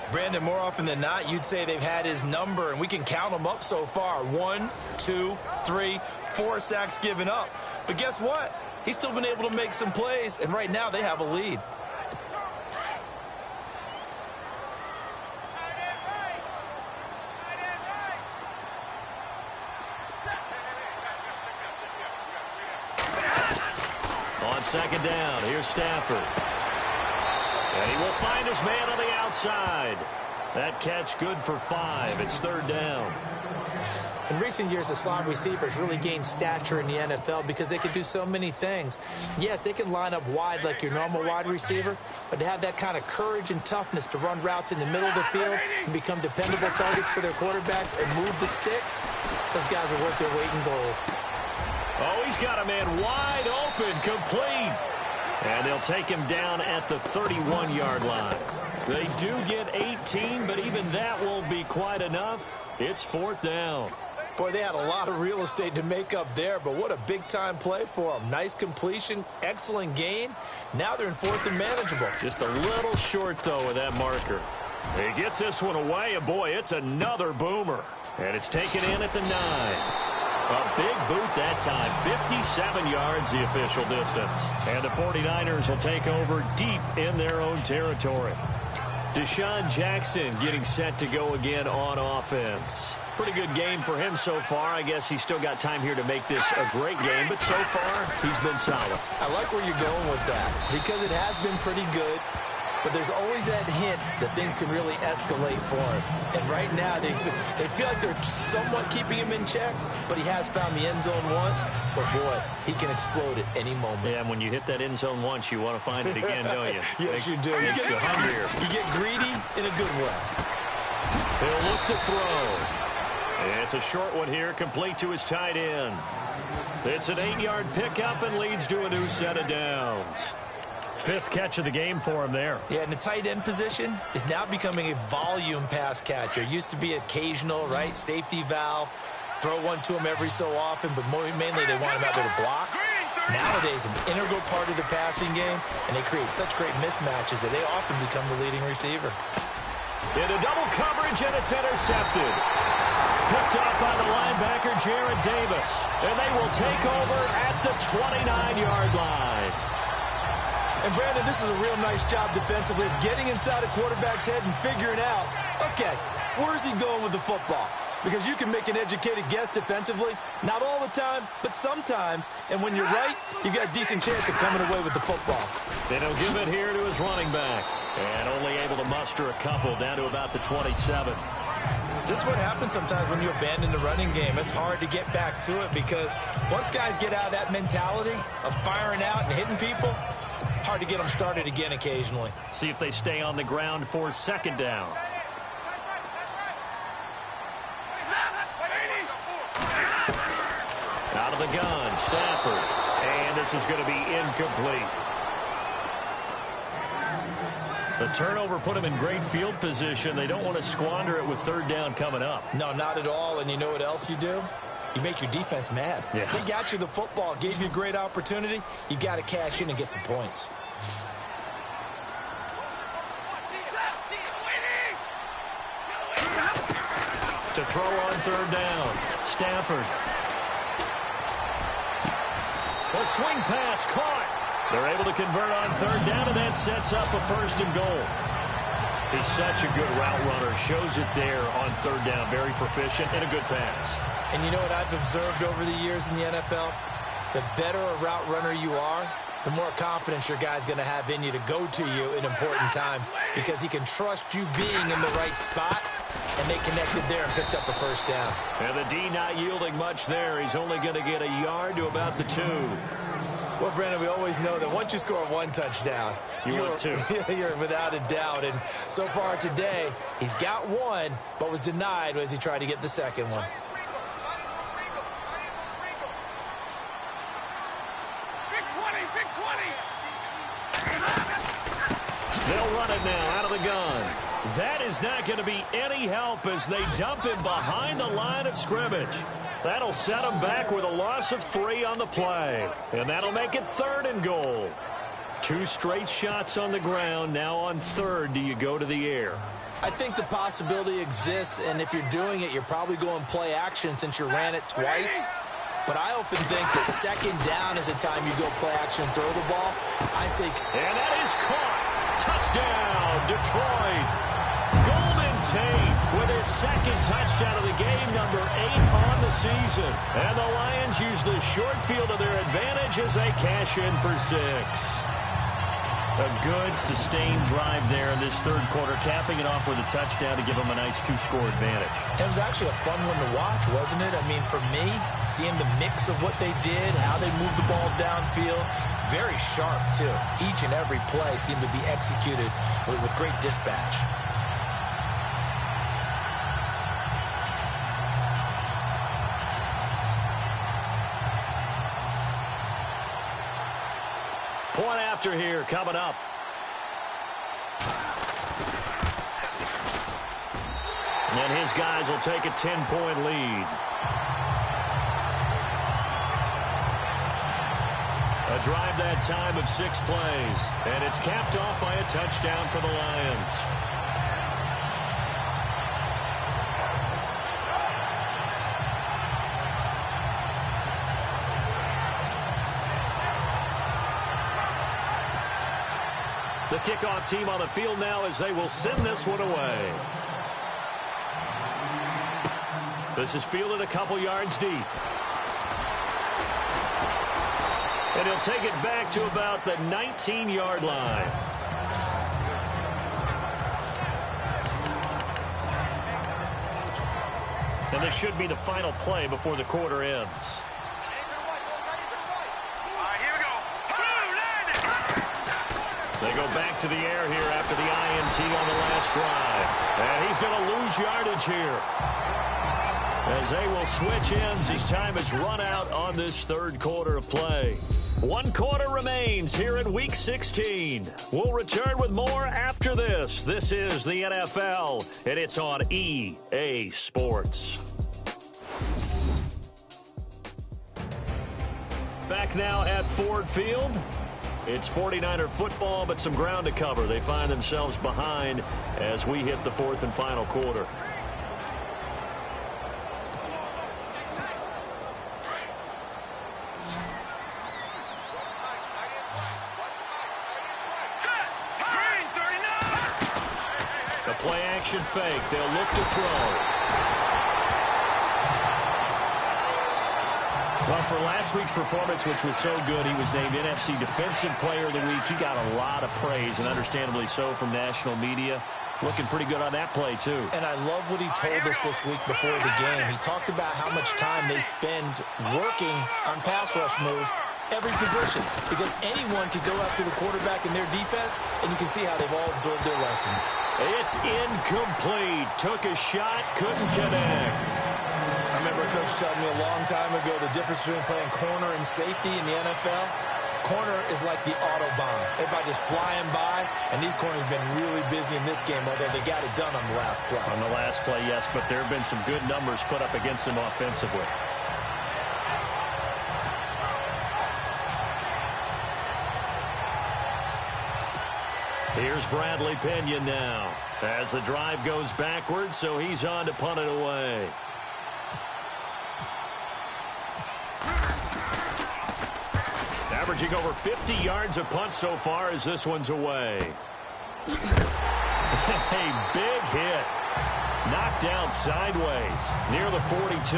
Brandon, more often than not, you'd say they've had his number, and we can count them up so far. 1, 2, 3, 4 sacks given up. But guess what? He's still been able to make some plays, and right now they have a lead. On second down, here's Stafford. And he will find his man on the outside. That catch good for 5. It's third down. In recent years, the slot receivers really gained stature in the NFL because they can do so many things. Yes, they can line up wide like your normal wide receiver, but to have that kind of courage and toughness to run routes in the middle of the field and become dependable targets for their quarterbacks and move the sticks, those guys are worth their weight in gold. Oh, he's got a man wide open, complete. And they'll take him down at the 31-yard line. They do get 18, but even that won't be quite enough. It's fourth down. Boy, they had a lot of real estate to make up there, but what a big-time play for them. Nice completion, excellent gain. Now they're in fourth and manageable. Just a little short, though, with that marker. He gets this one away, and boy, it's another boomer. And it's taken in at the 9. A big boot that time, 57 yards the official distance. And the 49ers will take over deep in their own territory. Deshaun Jackson getting set to go again on offense. Pretty good game for him so far. I guess he's still got time here to make this a great game, but so far he's been solid. I like where you're going with that because it has been pretty good. But there's always that hint that things can really escalate for him. And right now, they feel like they're somewhat keeping him in check, but he has found the end zone once. But, boy, he can explode at any moment. Yeah, and when you hit that end zone once, you want to find it again, don't you? Yes, you do. Makes you hungrier. You get greedy in a good way. He'll look to throw. It's a short one here, complete to his tight end. It's an 8-yard pickup and leads to a new set of downs. 5th catch of the game for him there. Yeah, and the tight end position is now becoming a volume pass catcher. Used to be occasional, right? Safety valve. Throw one to him every so often, but mainly they want him out there to block. Nowadays, an integral part of the passing game, and they create such great mismatches that they often become the leading receiver. Into double coverage, and it's intercepted. Picked up by the linebacker, Jarrad Davis. And they will take over at the 29-yard line. And, Brandon, this is a real nice job defensively of getting inside a quarterback's head and figuring out, okay, where's he going with the football? Because you can make an educated guess defensively. Not all the time, but sometimes. And when you're right, you've got a decent chance of coming away with the football. Then he'll give it here to his running back. And only able to muster a couple down to about the 27. This is what happens sometimes when you abandon the running game. It's hard to get back to it because once guys get out of that mentality of firing out and hitting people, hard to get them started again occasionally. See if they stay on the ground for second down. Out of the gun, Stafford. And this is going to be incomplete. The turnover put them in great field position. They don't want to squander it with third down coming up. No, not at all. And you know what else you do? You make your defense mad. Yeah. They got you the football, gave you a great opportunity. You got to cash in and get some points. To throw on third down, Stafford. A swing pass caught. They're able to convert on third down, and that sets up a first and goal. He's such a good route runner. Shows it there on third down. Very proficient and a good pass. And you know what I've observed over the years in the NFL? The better a route runner you are, the more confidence your guy's going to have in you to go to you in important times because he can trust you being in the right spot, and they connected there and picked up a first down. And the D not yielding much there. He's only going to get a yard to about the 2. Well, Brandon, we always know that once you score one touchdown, you're without a doubt. And so far today, he's got one, but was denied as he tried to get the second one. They'll run it now out of the gun. That is not going to be any help as they dump him behind the line of scrimmage. That'll set him back with a loss of 3 on the play. And that'll make it third and goal. 2 straight shots on the ground. Now on 3rd, do you go to the air? I think the possibility exists, and if you're doing it, you're probably going play action since you ran it twice. But I often think that 2nd down is the time you go play action and throw the ball. I say... And that is caught. Touchdown, Detroit. Golden Tate with his 2nd touchdown of the game, number 8 on the season. And the Lions use the short field to their advantage as they cash in for 6. A good, sustained drive there in this 3rd quarter, capping it off with a touchdown to give them a nice 2-score advantage. It was actually a fun one to watch, wasn't it? I mean, for me, seeing the mix of what they did, how they moved the ball downfield, very sharp, too. Each and every play seemed to be executed with great dispatch. Point after here coming up. And his guys will take a 10-point lead. A drive that time of 6 plays. And it's capped off by a touchdown for the Lions. The kickoff team on the field now as they will send this one away. This is fielded a couple yards deep. And he'll take it back to about the 19-yard line. And this should be the final play before the quarter ends. They go back to the air here after the INT on the last drive. And he's going to lose yardage here. As they will switch ends as time has run out on this 3rd quarter of play. 1 quarter remains here in Week 16. We'll return with more after this. This is the NFL, and it's on EA Sports. Back now at Ford Field. It's 49er football, but some ground to cover. They find themselves behind as we hit the 4th and final quarter. The play action fake. They'll look to throw. Well, for last week's performance, which was so good, he was named NFC Defensive Player of the Week. He got a lot of praise, and understandably so, from national media. Looking pretty good on that play, too. And I love what he told us this week before the game. He talked about how much time they spend working on pass rush moves, every position, because anyone could go after the quarterback in their defense, and you can see how they've all absorbed their lessons. It's incomplete. Took a shot, couldn't connect. I remember a coach telling me a long time ago the difference between playing corner and safety in the NFL. Corner is like the Autobahn. Everybody just flying by, and these corners have been really busy in this game, although they got it done on the last play. On the last play, yes, but there have been some good numbers put up against them offensively. Here's Bradley Pinion now as the drive goes backwards, so he's on to punt it away. Averaging over 50 yards a punt so far as this one's away. A big hit. Knocked down sideways near the 42.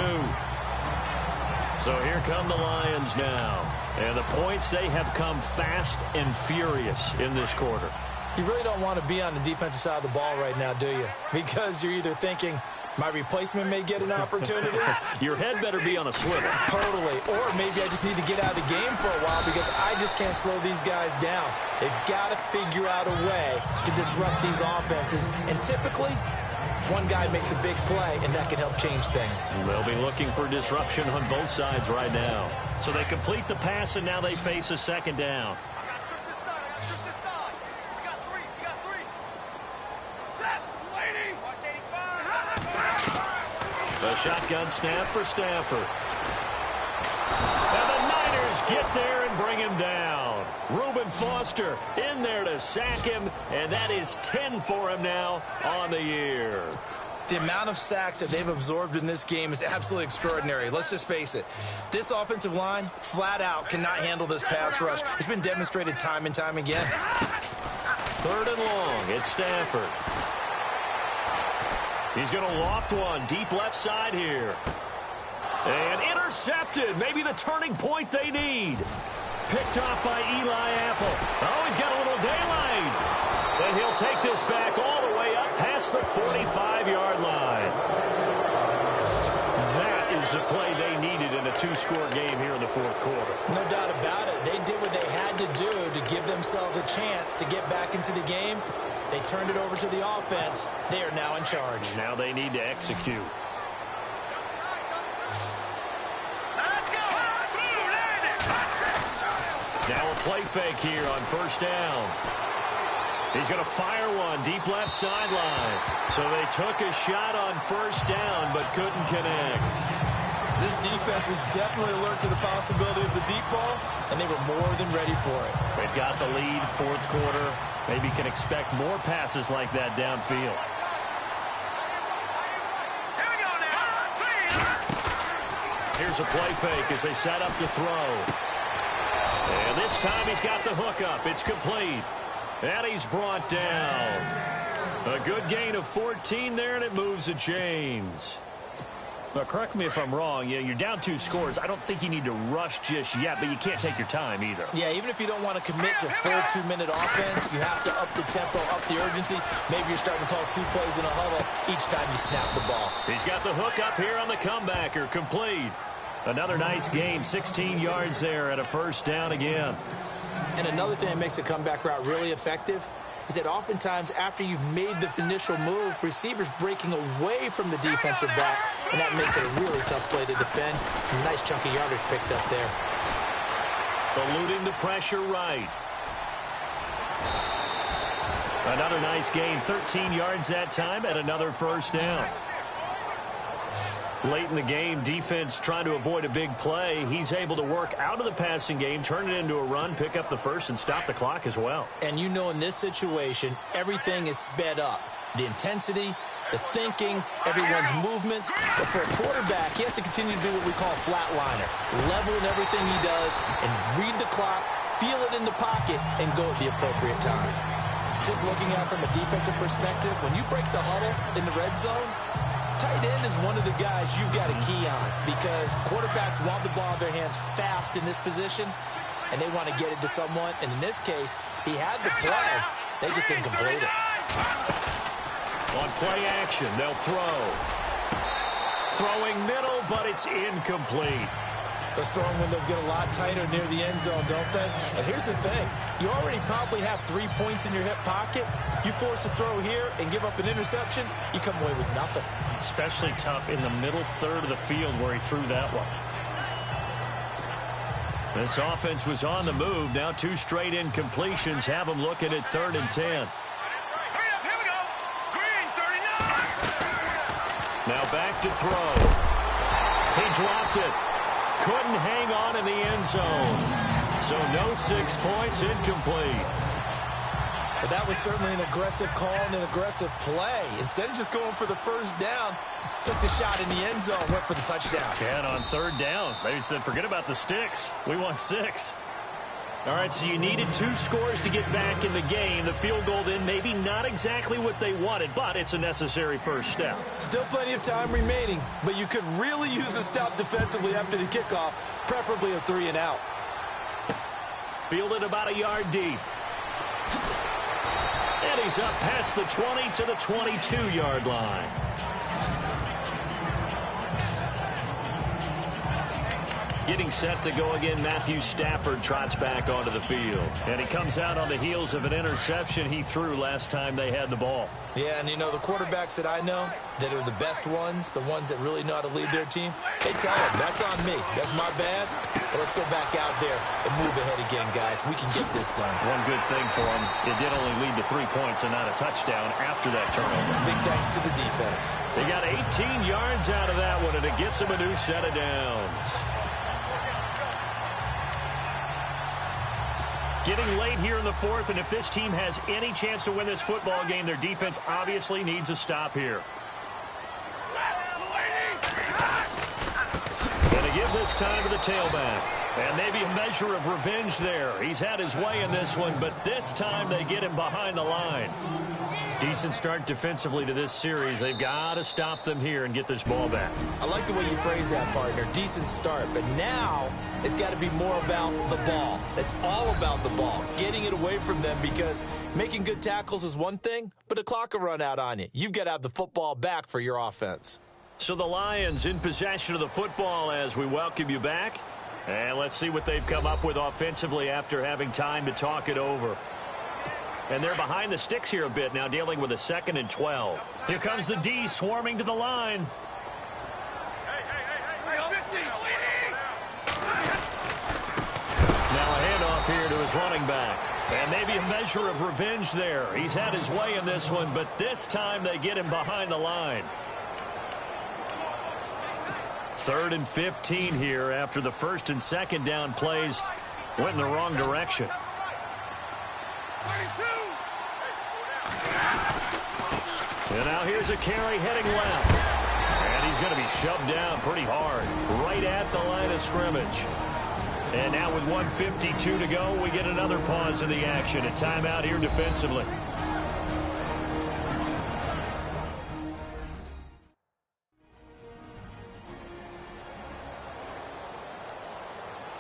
So here come the Lions now. And the points, they have come fast and furious in this quarter. You really don't want to be on the defensive side of the ball right now, do you? Because you're either thinking, my replacement may get an opportunity. Your head better be on a swivel. Totally. Or maybe I just need to get out of the game for a while because I just can't slow these guys down. They've got to figure out a way to disrupt these offenses. And typically, one guy makes a big play, and that can help change things. They'll be looking for disruption on both sides right now. So they complete the pass, and now they face a 2nd down. A shotgun snap for Stafford. And the Niners get there and bring him down. Reuben Foster in there to sack him, and that is 10 for him now on the year. The amount of sacks that they've absorbed in this game is absolutely extraordinary. Let's just face it. This offensive line, flat out, cannot handle this pass rush. It's been demonstrated time and time again. 3rd and long. It's Stafford. He's going to loft one deep left side here. And intercepted. Maybe the turning point they need. Picked off by Eli Apple. Oh, he's got a little daylight. And he'll take this back all the way up past the 45-yard line. That is the play they needed in a 2-score game here in the 4th quarter. No doubt about it. They did what they had to do to give themselves a chance to get back into the game. They turned it over to the offense. They are now in charge. Now they need to execute. Now a play fake here on 1st down. He's going to fire one deep left sideline. So they took a shot on 1st down but couldn't connect. This defense was definitely alert to the possibility of the deep ball, and they were more than ready for it. They've got the lead, 4th quarter. Maybe can expect more passes like that downfield. Here's a play fake as they set up to throw. And this time he's got the hook up. It's complete. And he's brought down. A good gain of 14 there, and it moves the chains. Now, correct me if I'm wrong. You're down 2 scores. I don't think you need to rush just yet, but you can't take your time either. Yeah, even if you don't want to commit to full 2-minute offense, you have to up the tempo, up the urgency. Maybe you're starting to call 2 plays in a huddle each time you snap the ball. He's got the hook up here on the comebacker. Complete. Another nice gain, 16 yards there, and a 1st down again. And another thing that makes a comeback route really effective is that oftentimes after you've made the initial move, receivers breaking away from the defensive back, and that makes it a really tough play to defend. A nice chunk of yardage picked up there. Eluding the pressure right. Another nice gain, 13 yards that time, and another 1st down. Late in the game, defense trying to avoid a big play. He's able to work out of the passing game, turn it into a run, pick up the 1st, and stop the clock as well. And you know in this situation, everything is sped up. The intensity, the thinking, everyone's movement. But for a quarterback, he has to continue to do what we call a flatliner. Level in everything he does and read the clock, feel it in the pocket, and go at the appropriate time. Just looking at it from a defensive perspective, when you break the huddle in the red zone, tight end is one of the guys you've got to key on because quarterbacks want the ball in their hands fast in this position, and they want to get it to someone. And in this case, he had the play. They just didn't complete it. On play action, they'll throw. Throwing middle, but it's incomplete. Those throwing windows get a lot tighter near the end zone, don't they? And here's the thing. You already probably have 3 points in your hip pocket. You force a throw here and give up an interception, you come away with nothing. Especially tough in the middle 3rd of the field where he threw that one. This offense was on the move. Now 2 straight incompletions have them looking at 3rd and 10. Now back to throw. He dropped it. Couldn't hang on in the end zone. So no 6 points, incomplete. But that was certainly an aggressive call and an aggressive play. Instead of just going for the 1st down, took the shot in the end zone, went for the touchdown. And on 3rd down, they said, forget about the sticks. We want 6. All right, so you needed 2 scores to get back in the game. The field goal then maybe not exactly what they wanted, but it's a necessary 1st step. Still plenty of time remaining, but you could really use a stop defensively after the kickoff, preferably a 3-and-out. Fielded about a yard deep. And he's up past the 20 to the 22-yard line. Getting set to go again, Matthew Stafford trots back onto the field. And he comes out on the heels of an interception he threw last time they had the ball. Yeah, and you know, the quarterbacks that I know that are the best ones, the ones that really know how to lead their team, they tell them, that's on me. That's my bad. But let's go back out there and move ahead again, guys. We can get this done. One good thing for him, it did only lead to 3 points and not a touchdown after that turnover. Big thanks to the defense. They got 18 yards out of that one, and it gets them a new set of downs. Getting late here in the fourth, and if this team has any chance to win this football game, their defense obviously needs a stop here. Going to give this time to the tailback. And maybe a measure of revenge there. He's had his way in this one, but this time they get him behind the line. Decent start defensively to this series. They've got to stop them here and get this ball back. I like the way you phrase that, partner. Decent start. But now it's got to be more about the ball. It's all about the ball. Getting it away from them, because making good tackles is one thing, but the clock will run out on you. You've got to have the football back for your offense. So the Lions in possession of the football as we welcome you back. And let's see what they've come up with offensively after having time to talk it over. And they're behind the sticks here a bit now, dealing with a 2nd and 12. Here comes the D swarming to the line. Now a handoff here to his running back. And maybe a measure of revenge there. He's had his way in this one, but this time they get him behind the line. 3rd and 15 here after the 1st and 2nd down plays went in the wrong direction. And now here's a carry heading left. And he's going to be shoved down pretty hard right at the line of scrimmage. And now with 1:52 to go, we get another pause in the action. A timeout here defensively.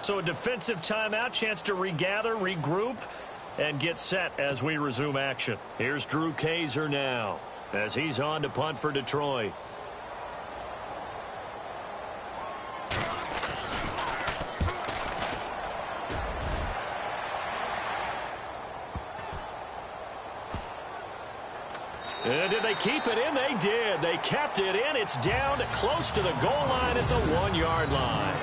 So a defensive timeout, chance to regather, regroup, and get set as we resume action. Here's Drew Kaiser now as he's on to punt for Detroit. And did they keep it in? They did. They kept it in. It's down to close to the goal line at the 1-yard line.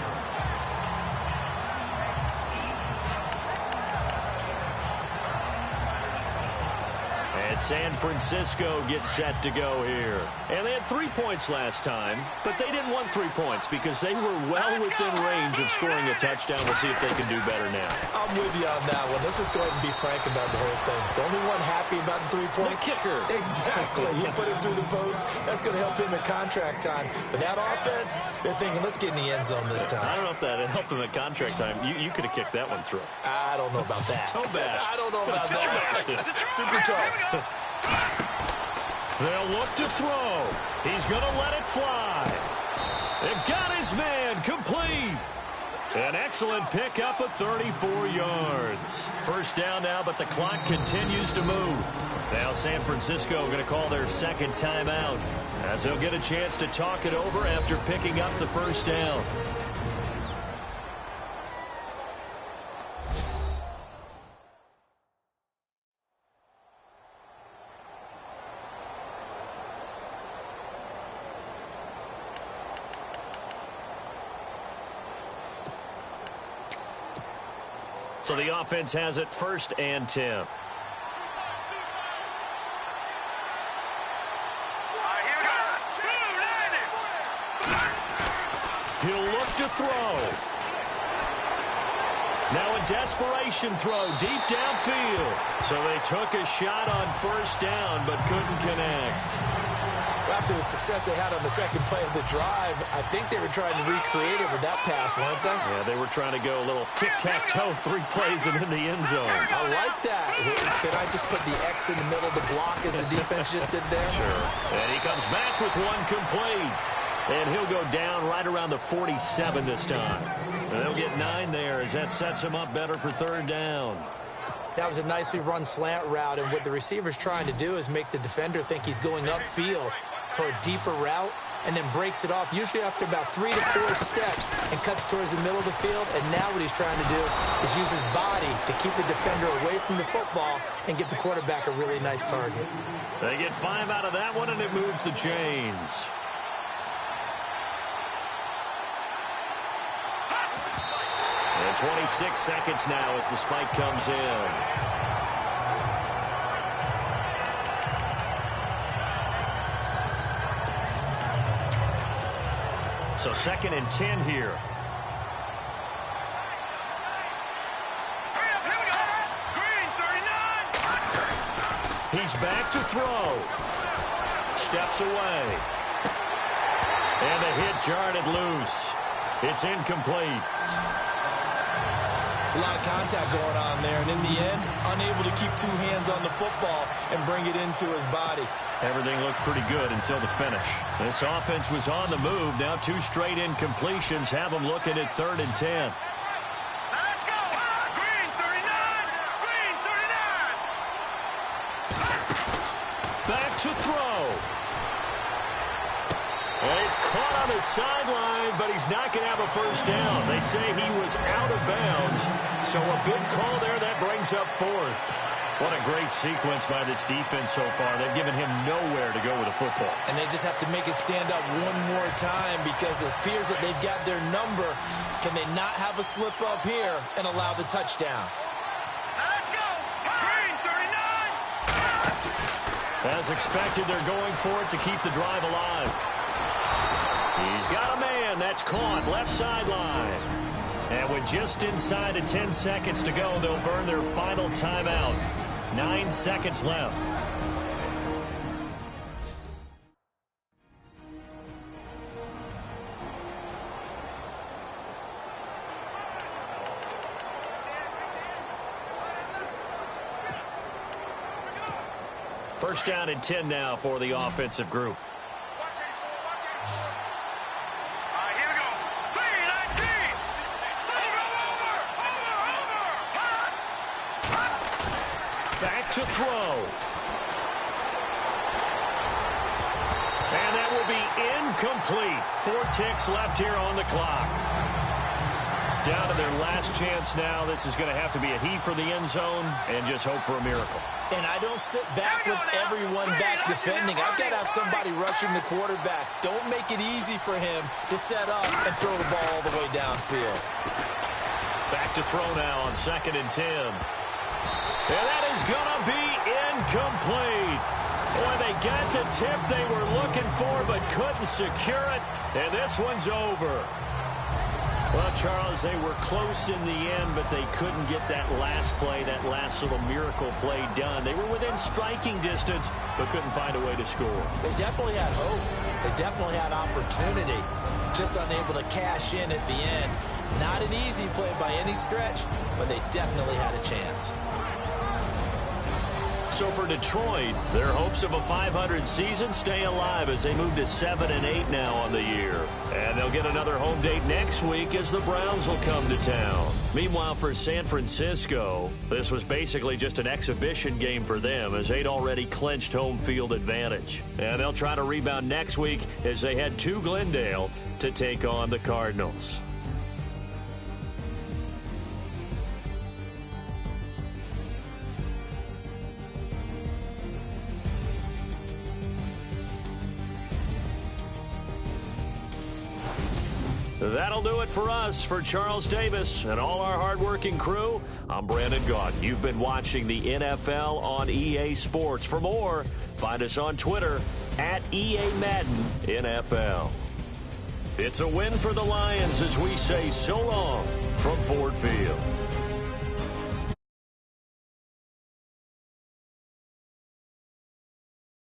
San Francisco gets set to go here. And they had 3 points last time, but they didn't want 3 points because they were well within range of scoring a touchdown. We'll see if they can do better now. I'm with you on that one. Let's just go ahead and be frank about the whole thing. The only one happy about the 3-point? The kicker. Exactly. He put it through the post. That's going to help him in contract time. But that offense, they're thinking, let's get in the end zone this time. I don't know if that helped him at contract time. You could have kicked that one through. I don't know about that. Toe bash. I don't know about that. Super toe. They'll look to throw. He's going to let it fly. It got his man complete. An excellent pickup of 34 yards. First down now, but the clock continues to move. Now San Francisco going to call their 2nd timeout as they'll get a chance to talk it over after picking up the first down. So the offense has it 1st and 10. He'll look to throw. Now a desperation throw deep downfield. So they took a shot on 1st down but couldn't connect. After the success they had on the 2nd play of the drive, I think they were trying to recreate it with that pass, weren't they? Yeah, they were trying to go a little tic-tac-toe, 3 plays and in the end zone. I like that. Can I just put the X in the middle of the block as the defense just did there? Sure. And he comes back with one complete. And he'll go down right around the 47 this time. And they'll get 9 there as that sets him up better for 3rd down. That was a nicely run slant route, and what the receiver's trying to do is make the defender think he's going upfield for a deeper route, and then breaks it off, usually after about 3 to 4 steps, and cuts towards the middle of the field. And now what he's trying to do is use his body to keep the defender away from the football and get the quarterback a really nice target. They get 5 out of that one, and it moves the chains. And 26 seconds now as the spike comes in. So 2nd and 10 here. He's back to throw. Steps away. And the hit jarred it loose. It's incomplete. It's a lot of contact going on there, and in the end, unable to keep two hands on the football and bring it into his body. Everything looked pretty good until the finish. This offense was on the move. Now 2 straight incompletions have them looking at 3rd and 10. Let's go. Green 39. Green 39. Back to throw. And he's caught on the sideline, but he's not going to have a first down. They say he was out of bounds, so a good call there. That brings up 4th. What a great sequence by this defense so far. They've given him nowhere to go with the football. And they just have to make it stand up one more time because it appears that they've got their number. Can they not have a slip up here and allow the touchdown? Let's go. Green 39. As expected, they're going for it to keep the drive alive. He's got a man. That's caught. Left sideline. And with just inside of 10 seconds to go, they'll burn their final timeout. 9 seconds left. First down and 10 now for the offensive group. To throw. And that will be incomplete. 4 ticks left here on the clock. Down to their last chance now. This is going to have to be a heave for the end zone and just hope for a miracle. And I don't sit back with everyone back defending. I've got to have somebody rushing the quarterback. Don't make it easy for him to set up and throw the ball all the way downfield. Back to throw now on 2nd and 10. And that is going to be incomplete. Boy, they got the tip they were looking for but couldn't secure it. And this one's over. Well, Charles, they were close in the end, but they couldn't get that last play, that last little miracle play done. They were within striking distance, but couldn't find a way to score. They definitely had hope. They definitely had opportunity. Just unable to cash in at the end. Not an easy play by any stretch, but they definitely had a chance. So for Detroit, their hopes of a 500 season stay alive as they move to 7-8 now on the year. And they'll get another home date next week as the Browns will come to town. Meanwhile, for San Francisco, this was basically just an exhibition game for them as they'd already clinched home field advantage. And they'll try to rebound next week as they head to Glendale to take on the Cardinals. That'll do it for us. For Charles Davis and all our hardworking crew, I'm Brandon Gaudin. You've been watching the NFL on EA Sports. For more, find us on Twitter at EA Madden NFL. It's a win for the Lions as we say so long from Ford Field.